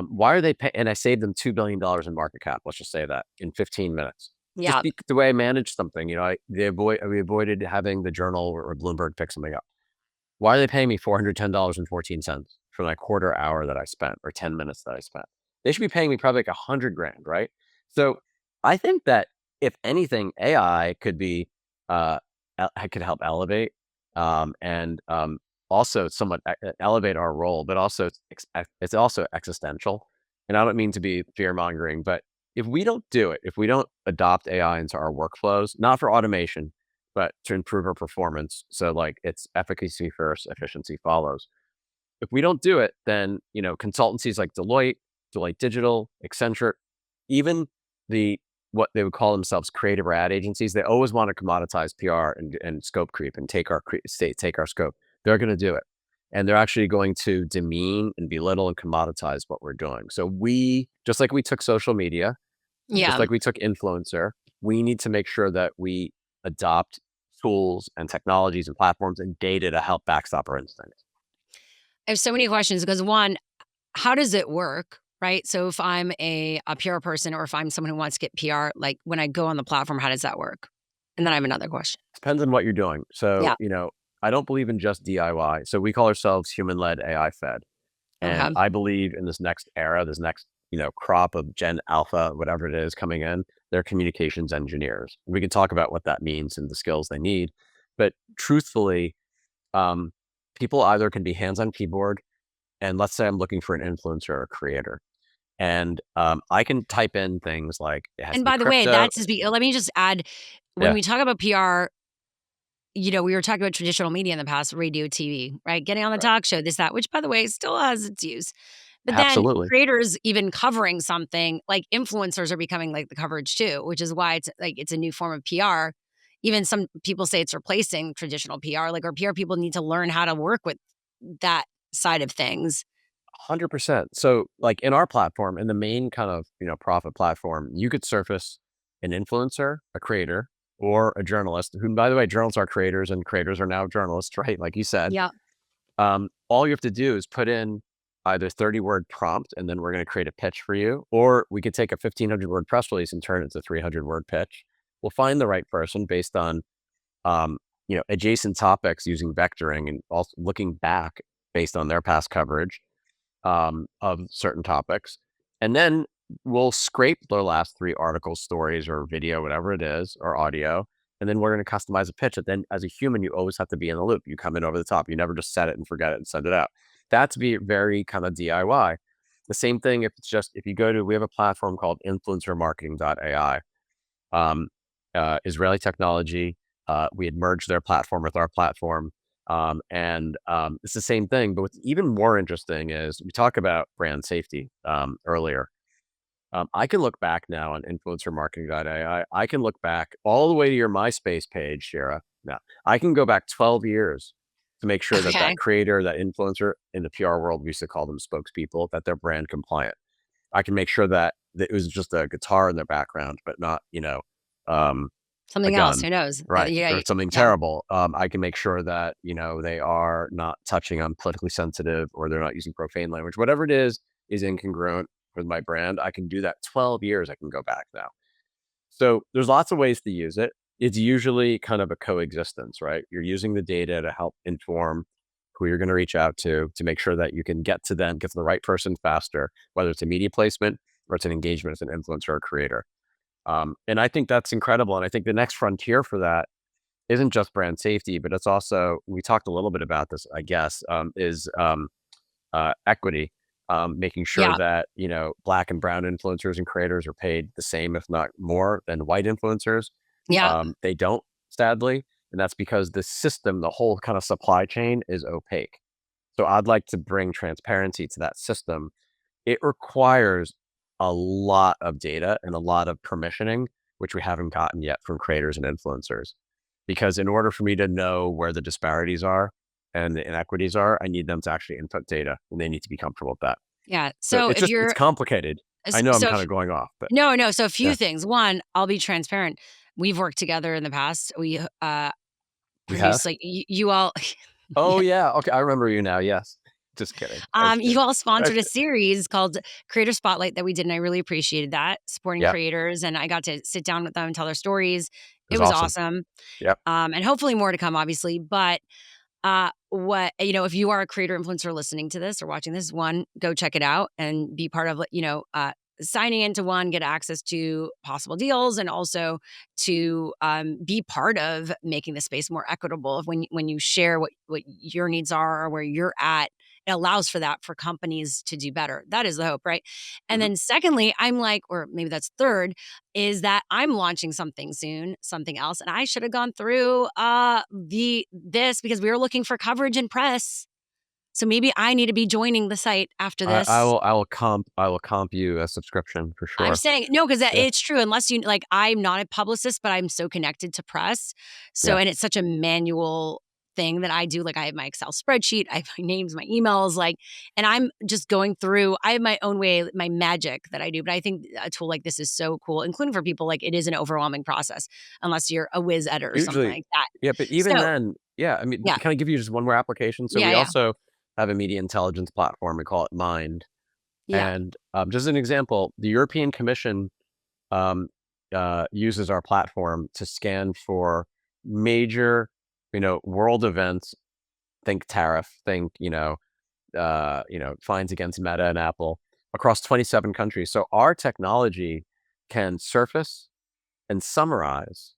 why are they paying? And I saved them $2 billion in market cap. Let's just say that in 15 minutes. Yeah. The way I managed something, we avoided having the Journal or Bloomberg pick something up. Why are they paying me $410.14 for my quarter hour that I spent or 10 minutes that I spent? They should be paying me probably like 100 grand, right? So I think that if anything, AI could be, could help elevate, and also somewhat elevate our role, but also it's also existential. And I don't mean to be fear mongering, but if we don't do it, if we don't adopt AI into our workflows, not for automation, but to improve our performance. So like it's efficacy first, efficiency follows. If we don't do it, then consultancies like Deloitte Digital, Accenture, even the what they would call themselves creative or ad agencies, they always want to commoditize PR and scope creep and take our scope. They're going to do it, and they're actually going to demean and belittle and commoditize what we're doing. So we just like we took social media, just Yeah. like we took influencer, we need to make sure that we adopt tools and technologies and platforms and data to help backstop our instincts. I have so many questions because one, how does it work? Right. So if I'm a PR person or if I'm someone who wants to get PR, like when I go on the platform, how does that work? And then I have another question. Depends on what you're doing. So, Yeah. I don't believe in just DIY. So we call ourselves human-led, AI-fed. And Okay. I believe in this next era, this next, crop of Gen Alpha, whatever it is coming in, they're communications engineers. We can talk about what that means and the skills they need. But truthfully, people either can be hands on keyboard, and let's say I'm looking for an influencer or a creator. And I can type in things like it has And to be by the way, crypto. that's just let me just add, when Yeah, we talk about PR, we were talking about traditional media in the past, radio, TV, right? Getting on the right. talk show, this, that, which by the way still has its use. But then Absolutely. creators even covering something, like influencers are becoming like the coverage too, which is why it's like it's a new form of PR. Even some people say it's replacing traditional PR. Like our PR people need to learn how to work with that side of things. 100%. So, like in our platform, in the main kind of profit platform, you could surface an influencer, a creator, or a journalist. Who, by the way, journalists are creators, and creators are now journalists, right? Like you said. Yeah. All you have to do is put in either 30-word prompt, and then we're going to create a pitch for you, or we could take a 1,500-word press release and turn it into a 300-word pitch. We'll find the right person based on adjacent topics using vectoring, and also looking back based on their past coverage of certain topics. And then we'll scrape their last 3 articles, stories, or video, whatever it is, or audio. And then we're going to customize a pitch. And then as a human, you always have to be in the loop. You come in over the top. You never just set it and forget it and send it out. That's be very kind of DIY. The same thing if you go to, we have a platform called influencermarketing.ai, Israeli technology. We had merged their platform with our platform. And it's the same thing. But what's even more interesting is we talk about brand safety earlier. I can look back now on influencermarketing.ai. I can look back all the way to your MySpace page, Shira. Now, I can go back 12 years to make sure that Okay. that creator, that influencer, in the PR world, we used to call them spokespeople, that they're brand compliant. I can make sure that it was just a guitar in their background, but not, um, a Something else. gun, Who knows? right? Yeah. Or something Yeah. terrible. I can make sure that, they are not touching on politically sensitive, or they're not using profane language. Whatever it is incongruent with my brand. I can do that 12 years. I can go back now. So there's lots of ways to use it. It's usually kind of a coexistence, right? You're using the data to help inform who you're going to reach out to make sure that you can get to the right person faster, whether it's a media placement or it's an engagement as an influencer or creator. And I think that's incredible. And I think the next frontier for that isn't just brand safety, but it's also, we talked a little bit about this, I guess, is equity, making sure Yeah. that, Black and brown influencers and creators are paid the same, if not more, than white influencers. Yeah. They don't, sadly. And that's because the system, the whole kind of supply chain, is opaque. So I'd like to bring transparency to that system. It requires a lot of data and a lot of permissioning, which we haven't gotten yet from creators and influencers. Because in order for me to know where the disparities are and the inequities are, I need them to actually input data, and they need to be comfortable with that. Yeah. So So it's complicated. I know I'm so kind if of going off, but no, no. So a few yeah, things. One, I'll be transparent. We've worked together in the past. We we produced have. like you all. Oh Yeah. yeah, okay, I remember you now. Yes, just kidding. I was You kidding. all I was sponsored a kidding. series called Creator Spotlight that we did, and I really appreciated that, supporting Yeah, creators, and I got to sit down with them and tell their stories. it It was was awesome. awesome. Yep. And hopefully more to come, obviously. But what if you are a creator influencer listening to this or watching this, one, go check it out and be part of signing into one, get access to possible deals, and also to be part of making the space more equitable. When you share what your needs are or where you're at, it allows for that for companies to do better. That is the hope, right? And Mhm. then secondly, I'm like, or maybe that's third, is that I'm launching something soon, something else, and I should have gone through this because we were looking for coverage and press. So maybe I need to be joining the site after I, I this. will I will comp you a subscription for I'm sure. saying no, because Yeah, it's true. Unless you like, I'm not a publicist, but I'm so connected to press. So, yeah. and it's such a manual thing that I do. Like, I have my Excel spreadsheet, I have my names, my emails, like, and I'm just going through. I have my own way, my magic that I do. But I think a tool like this is so cool, including for people. Like, it is an overwhelming process unless you're a whiz editor or something Usually, like that. yeah, but even So, then, yeah, I mean, yeah, can I give you just one more application? So yeah, we yeah, also have a media intelligence platform. We call it Mind. yeah, And just an example, the European Commission um, uses our platform to scan for major, world events. Think tariff. Think fines against Meta and Apple across 27 countries. So our technology can surface and summarize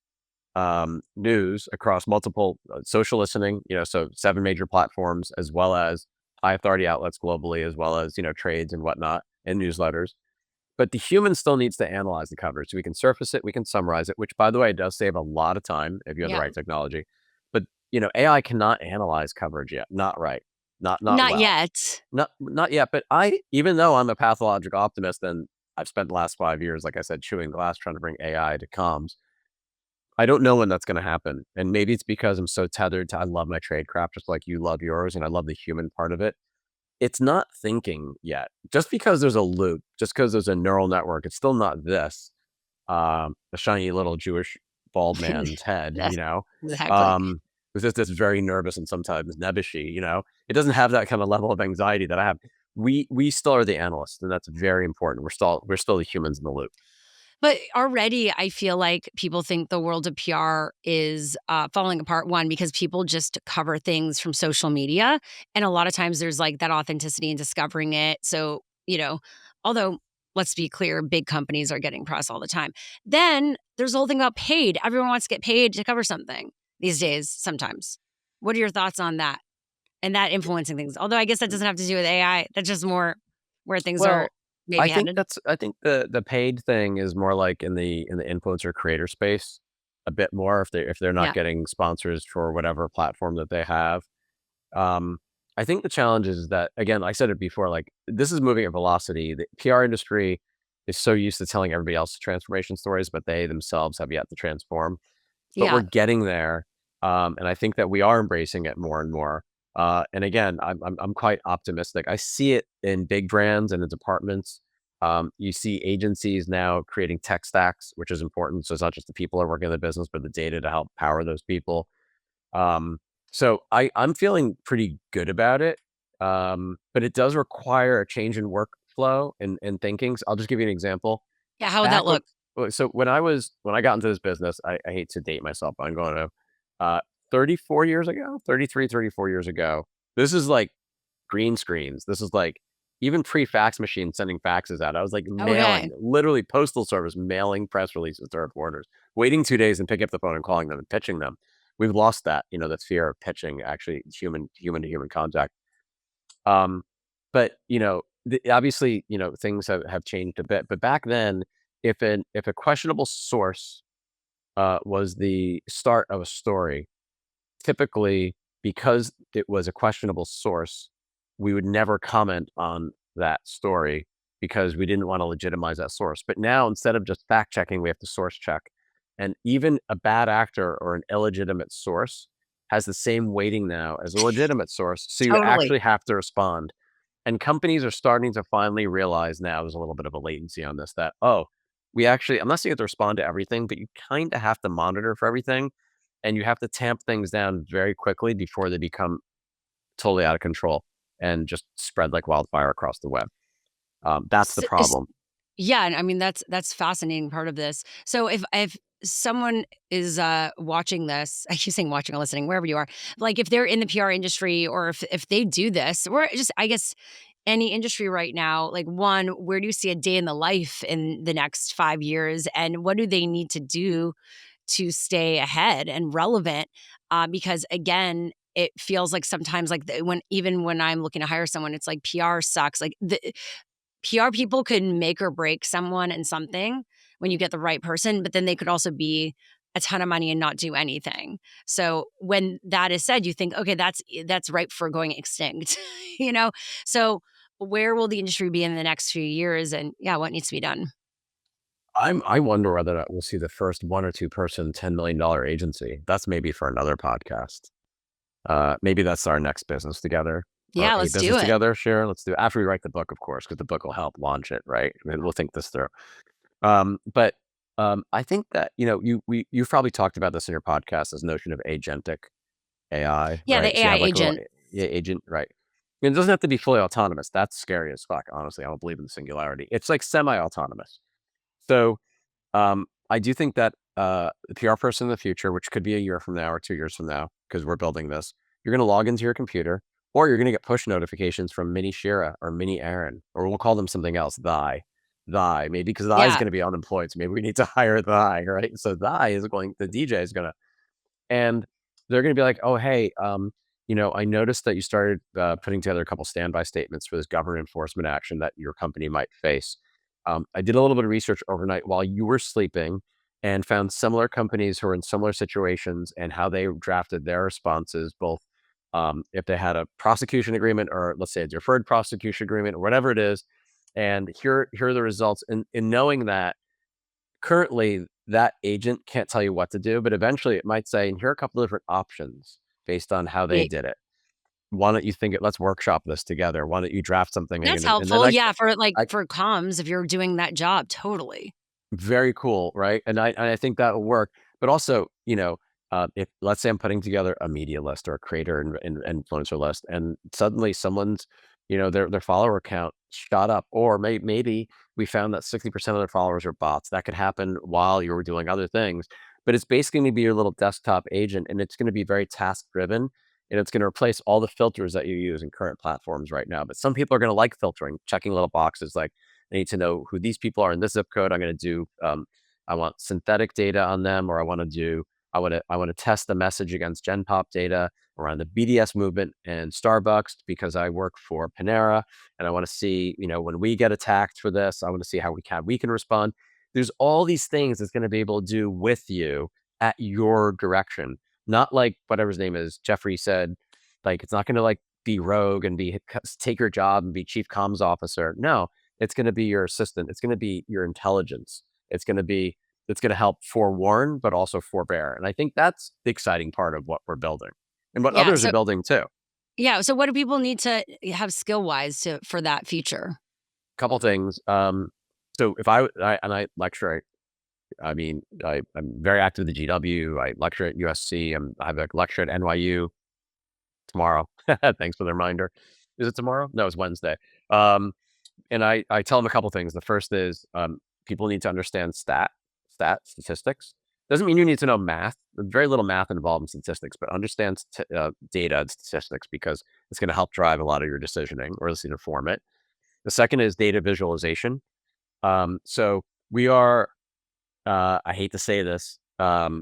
news across multiple social listening, so 7 major platforms, as well as high authority outlets globally, as well as, trades and whatnot, and newsletters. But the human still needs to analyze the coverage. So we can surface it, we can summarize it, which, by the way, does save a lot of time if you have the Yeah. right technology. But, AI cannot analyze coverage yet. Not right. Not Not well. yet. Not yet. But even though I'm a pathological optimist and I've spent the last 5 years, like I said, chewing glass trying to bring AI to comms, I don't know when that's gonna happen, and maybe it's because I'm so tethered to I love my trade craft just like you love yours, and I love the human part of it. It's not thinking yet. Just because there's a loop, just because there's a neural network, it's still not this, a shiny little Jewish bald man's head, Yes, exactly. who's just this very nervous and sometimes nebbishy, It doesn't have that kind of level of anxiety that I have. We still are the analysts, and that's very important. We're still the humans in the loop. But already, I feel like people think the world of PR is falling apart. One, because people just cover things from social media. And a lot of times there's like that authenticity in discovering it. So, although let's be clear, big companies are getting press all the time. Then there's the whole thing about paid. Everyone wants to get paid to cover something these days, sometimes. What are your thoughts on that and that influencing things? Although I guess that doesn't have to do with AI. That's just more where things are Well, maybe headed. I think the paid thing is more like in the influencer creator space a bit more if they're not Yeah. getting sponsors for whatever platform that they have. Um, I think the challenge is that, again, I said it before, like this is moving at velocity. The PR industry is so used to telling everybody else transformation stories, but they themselves have yet to transform. But we're Yeah. getting there, and I think that we are embracing it more and more. And again, I'm quite optimistic. I see it in big brands and in departments. You see agencies now creating tech stacks, which is important. So it's not just the people who are working in the business, but the data to help power those people. Um, so I'm feeling pretty good about it. But it does require a change in workflow and thinking. So I'll just give you an example. Yeah. How would that Back when look? so when I got into this business, I hate to date myself, but I'm going to, 34 years ago, 33, 34 years ago, this is like green screens. This is like even pre-fax machine sending faxes out. I was like Okay. mailing, literally postal service mailing press releases to reporters, waiting 2 days and picking up the phone and calling them and pitching them. We've lost that, that fear of pitching, actually human to human contact. Um, but obviously, things have changed a bit. But back then, if a questionable source was the start of a story, typically because it was a questionable source, we would never comment on that story because we didn't want to legitimize that source. But now, instead of just fact checking, we have to source check. And even a bad actor or an illegitimate source has the same weighting now as a legitimate source. So you Totally. actually have to respond. And companies are starting to finally realize now there's a little bit of a latency on this that, oh, we actually, I'm not saying you have to respond to everything, but you kind of have to monitor for everything. And you have to tamp things down very quickly before they become totally out of control and just spread like wildfire across the web. That's the S is problem. Yeah, and I mean, that's fascinating part of this. So if someone is, watching this I keep saying watching or listening, wherever you are, like, if they're in the PR industry or if they do this, or just, I guess, any industry right now, like, 1, where do you see a day in the life in the next 5 years, and what do they need to do to stay ahead and relevant? Because, again, it feels like sometimes, like, when I'm looking to hire someone, it's like PR sucks, like, the PR people could make or break someone and something when you get the right person, but then they could also be a ton of money and not do anything. So when that is said, you think, okay, that's ripe for going extinct, you know? So where will the industry be in the next few years? And yeah, what needs to be done? I wonder whether or not we'll see the first 1 or 2 person $10 million agency. That's maybe for another podcast. Maybe that's our next business together or Yeah, a let's do business it. together. Sure, let's do it after we write the book, of course, because the book will help launch it, right? And we'll think this through. But I think that you've probably talked about this in your podcast, this notion of agentic AI, Yeah, right? the So you AI have like a little agent. agent, right? And it doesn't have to be fully autonomous. That's scary as fuck. Honestly, I don't believe in the singularity. It's like semi-autonomous. So I do think that the PR person in the future, which could be a year from now or 2 years from now, because we're building this, you're going to log into your computer, or you're going to get push notifications from Mini Shira or Mini Aaron, or we'll call them something else, Thy. eye, maybe because the eye is Yeah. going to be unemployed. So maybe we need to hire the eye, right? So the DJ is going to, and they're going to be like, oh, hey, I noticed that you started putting together a couple standby statements for this government enforcement action that your company might face. I did a little bit of research overnight while you were sleeping and found similar companies who are in similar situations and how they drafted their responses, both if they had a prosecution agreement or let's say a deferred prosecution agreement or whatever it is. And here are the results. And in knowing that currently that agent can't tell you what to do, but eventually it might say, and here are a couple of different options based on how they It did it. Why don't you let's workshop this together. Why don't you draft something? That's And then helpful, yeah, for, I for comms if you're doing that job, totally. very cool, right? And I think that will work. But also, if let's say I'm putting together a media list or a creator and influencer list, and suddenly someone's, their follower count shot up, or maybe we found that 60% of their followers are bots. That could happen while you were doing other things. But it's basically going to be your little desktop agent, and it's going to be very task driven, and it's going to replace all the filters that you use in current platforms right now. But some people are going to like filtering, checking little boxes like I need to know who these people are in this zip code. I'm going to do, I want synthetic data on them, or I want to test the message against Gen Pop data around the BDS movement and Starbucks because I work for Panera, and I want to see, when we get attacked for this, I want to see how we can respond. There's all these things it's going to be able to do with you at your direction, not like whatever his name is, Jeffrey said, like it's not going to like be rogue and take your job and be chief comms officer. No, it's going to be your assistant. It's going to be your intelligence. It's going to help forewarn, but also forbear. And I think that's the exciting part of what we're building and what Yeah, others are so building too. yeah, so what do people need to have skill-wise for that feature? Couple things. So if I lecture, I'm very active in the GW. I lecture at USC. I have a lecture at NYU tomorrow. Thanks for the reminder. Is it tomorrow? No, it's Wednesday. And I tell them a couple things. The first is people need to understand statistics. Doesn't mean you need to know math. There's very little math involved in statistics, but understand data and statistics because it's going to help drive a lot of your decisioning or at least inform it. The second is data visualization. So we are, I hate to say this,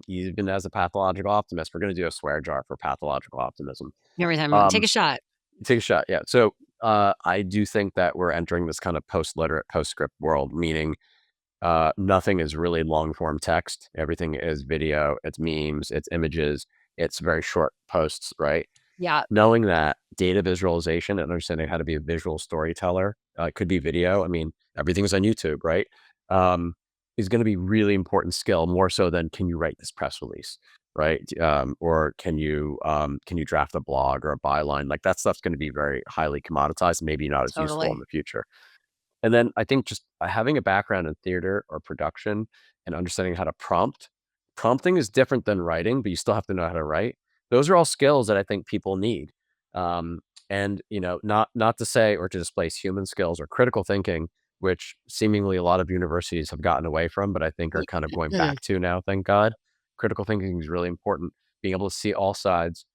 even as a pathological optimist, we're going to do a swear jar for pathological optimism. Every time take Um, a shot. Take a shot. Yeah. So I do think that we're entering this kind of post-literate, postscript world, meaning nothing is really long form text. Everything is video, it's memes, it's images, it's very short posts, right? Yeah, Knowing that data visualization and understanding how to be a visual storyteller, could be video. I mean, everything's on YouTube, right? Um, is going to be really important skill, more so than can you write this press release, right? Or can you draft a blog or a byline? Like that stuff's going to be very highly commoditized, and maybe not as useful in totally. the future. And then I think just having a background in theater or production and understanding how to prompt. Prompting is different than writing, but you still have to know how to write. Those are all skills that I think people need. Um, and not to say or to displace human skills or critical thinking, which seemingly a lot of universities have gotten away from, but I think are kind of going back to now, thank God. Critical thinking is really important. Being able to see all sides,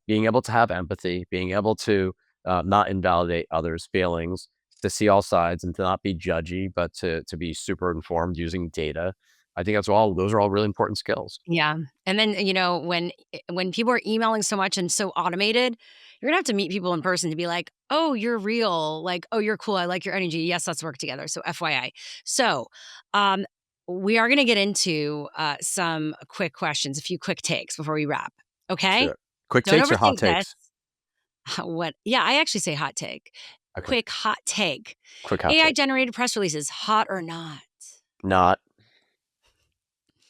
being able to have empathy, being able to not invalidate others' feelings, to see all sides and to not be judgy, but to be super informed using data. I think those are all really important skills. Yeah, and then, when people are emailing so much and so automated, you're gonna have to meet people in person to be like, "Oh, you're real," like, "Oh, you're cool, I like your energy, yes, let's work together," so FYI. So, um, we are gonna get into, some quick questions, a few quick takes before we wrap, okay? Sure. Quick Don't takes or hot overthink this. takes? What Yeah, I actually say hot take. Okay. Quick hot take. Quick hot AI take. generated press releases, hot or not? Not.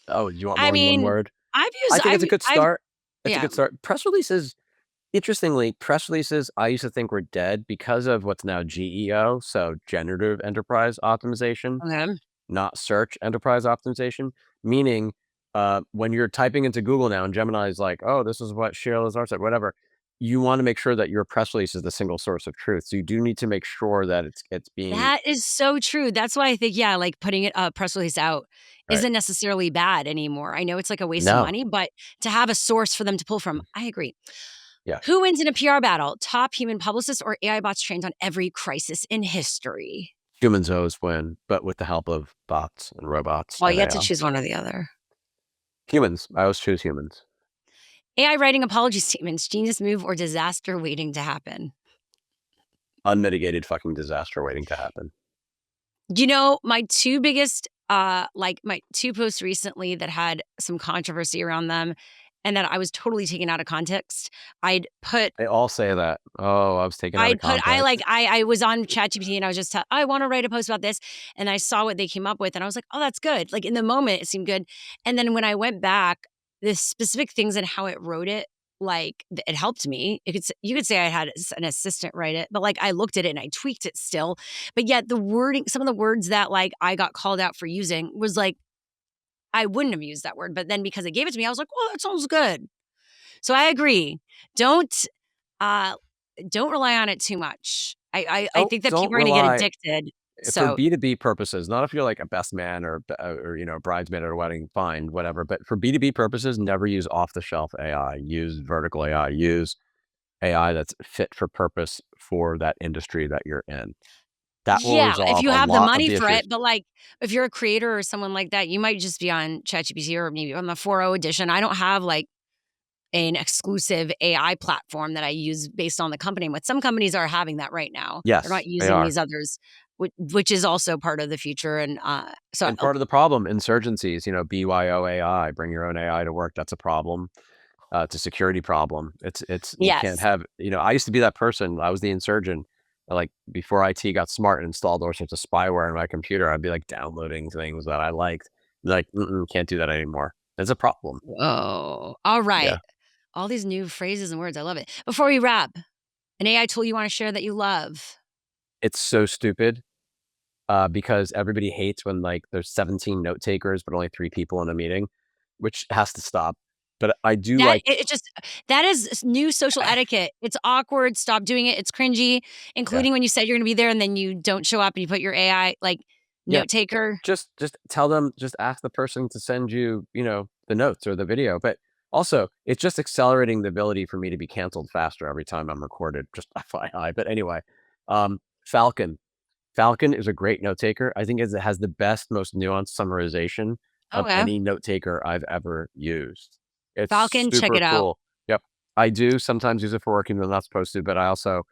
Oh, you want I more than one mean, word? I think it's a good I've start. It's a yeah, good start. Press releases, interestingly, press releases I used to think were dead because of what's now GEO, so generative enterprise optimization, okay. not search enterprise optimization, meaning when you're typing into Google now and Gemini is like, oh, this is what Sheryl Lazar said, whatever, you want to make sure that your press release is the single source of truth. So you do need to make sure that it's being That is so true. That's why I think, yeah, like putting it a press release out right. isn't necessarily bad anymore. I know it's like a waste of No. money, but to have a source for them to pull from, I agree. Yeah. Who wins in a PR battle? Top human publicists or AI bots trained on every crisis in history? Humans always win, but with the help of bots and robots Well, and you have to AI. choose one or the other. Humans. I always choose humans. AI writing apology statements, genius move or disaster waiting to happen. Unmitigated fucking disaster waiting to happen. You know, my two biggest, my two posts recently that had some controversy around them and that I was totally taken out of context. I'd put They all say that. Oh, I was taken out of I'd put context. I was on ChatGPT and I was just I want to write a post about this, and I saw what they came up with and I was like, "Oh, that's good." Like in the moment it seemed good. And then when I went back, the specific things and how it wrote it, like it helped me. You could say I had an assistant write it, but like I looked at it and I tweaked it still. But yet the wording, some of the words that like I got called out for using was like I wouldn't have used that word, but then because it gave it to me, I was like, "Oh, that sounds good." So I agree. Don't uh don't rely on it too much. I think that Don't people are gonna get rely addicted. for So B2B purposes, not if you're like a best man or bridesmaid at a wedding, fine, whatever. But for B2B purposes, never use off the shelf AI. Use vertical AI. Use AI that's fit for purpose for that industry that you're in. That will yeah, if resolve you a have the lot of money the for issues. it, but like if you're a creator or someone like that, you might just be on ChatGPT or maybe on the 4.0 edition. I don't have like an exclusive AI platform that I use based on the company. But some companies are having that right now. They're not Yes, they using are. these others, which is also part of the future. And so And part of the problem, insurgencies, BYOAI, bring your own AI to work. That's a problem. It's a security problem. It's you can't yes, have, I used to be that person. I was the insurgent. Like before IT got smart and installed all sorts of spyware on my computer, I'd be like downloading things that I liked. Like, can't do that anymore. It's a problem. whoa, all Yeah. right. All these new phrases and words. I love it. Before we wrap, an AI tool you want to share that you love. It's so stupid because everybody hates when like there's 17 note takers, but only 3 people in a meeting, which has to stop. But I do That like, it just that is new social etiquette. It's awkward. Stop doing it. It's cringy, yeah. including when you said you're gonna be there and then you don't show up and you put your AI like Yeah, note taker. just tell them, just ask the person to send you, the notes or the video, but also, it's just accelerating the ability for me to be canceled faster every time I'm recorded, just FYI, but anyway, Falcon. Falcon is a great note taker. I think it has the best, most nuanced summarization of Okay. any note taker I've ever used. It's Falcon, check super it out. cool. Yep. I do sometimes use it for work even though I'm not supposed to, but I also,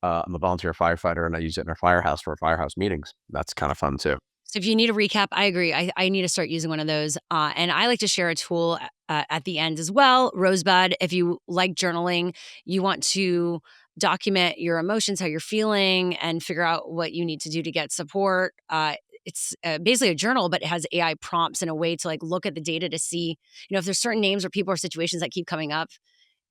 I'm a volunteer firefighter, and I use it in a firehouse for firehouse meetings. That's kinda fun too. So if you need a recap, I agree. I need to start using one of those. And I like to share a tool at the end as well. Rosebud, if you like journaling, you want to document your emotions, how you're feeling, and figure out what you need to do to get support. It's basically a journal, but it has AI prompts and a way to like look at the data to see, if there's certain names or people or situations that keep coming up,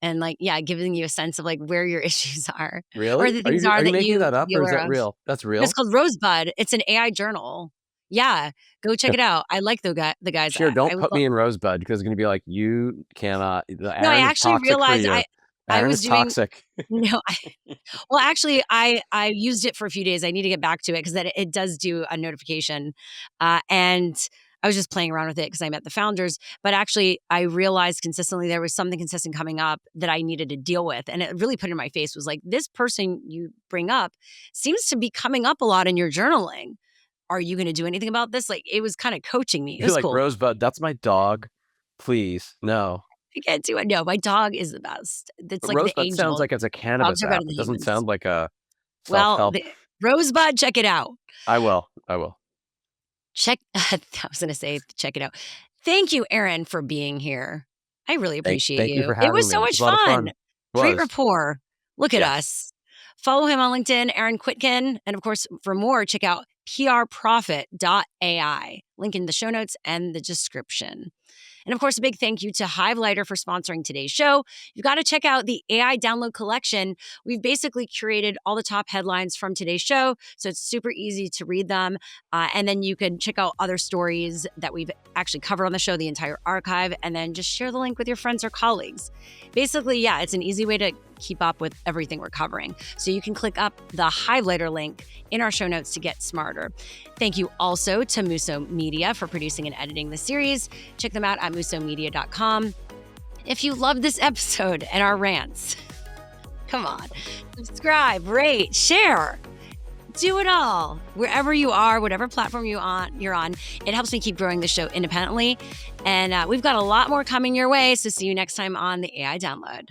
and like, yeah, giving you a sense of like where your issues are or Really? the Are things you are are you that making you that to up, be or is aware that of. real? That's No, it's real? called Rosebud. It's an AI journal. Yeah, go check it out. I like the guys. Sure, don't I would put lo me in Rosebud because it's gonna be like, "You cannot, the No, I Aaron is actually toxic for realized you. I Aaron was is doing toxic." no, well, actually, I used it for a few days. I need to get back to it because it does do a notification, and I was just playing around with it because I met the founders. But actually, I realized consistently there was something consistent coming up that I needed to deal with, and it really put in my face was like, this person you bring up seems to be coming up a lot in your journaling. Are you going to do anything about this? Like, it was kind of coaching me. It You're was like, cool. "Rosebud, that's my dog. Please, no." I can't do it. No, my dog is the best. It's But like the Rosebud sounds angel. like it's a Dogs cannabis are better app. than It doesn't humans. sound like a Well, self-help. the Rosebud, check it out. I will, I will. Check I was gonna say check it out. Thank you, Aaron, for being here. I really appreciate Thank you you. for It having was me. so It was much a lot of fun. fun. It Great was. rapport. Look at Yes. us. Follow him on LinkedIn, Aaron Quitkin. And of course, for more, check out prprofit.ai. Link in the show notes and the description. And of course, a big thank you to Hivelighter for sponsoring today's show. You've got to check out the AI download collection. We've basically curated all the top headlines from today's show, so it's super easy to read them. And then you can check out other stories that we've actually covered on the show, the entire archive, and then just share the link with your friends or colleagues. Basically, yeah, it's an easy way to keep up with everything we're covering. So you can click up the Hivelighter link in our show notes to get smarter. Thank you also to Muso Media for producing and editing the series. Check them out at musomedia.com. If you love this episode and our rants, come on, subscribe, rate, share. do it all. Wherever you are, whatever platform you're on, it helps me keep growing the show independently. And we've got a lot more coming your way. So see you next time on the AI Download.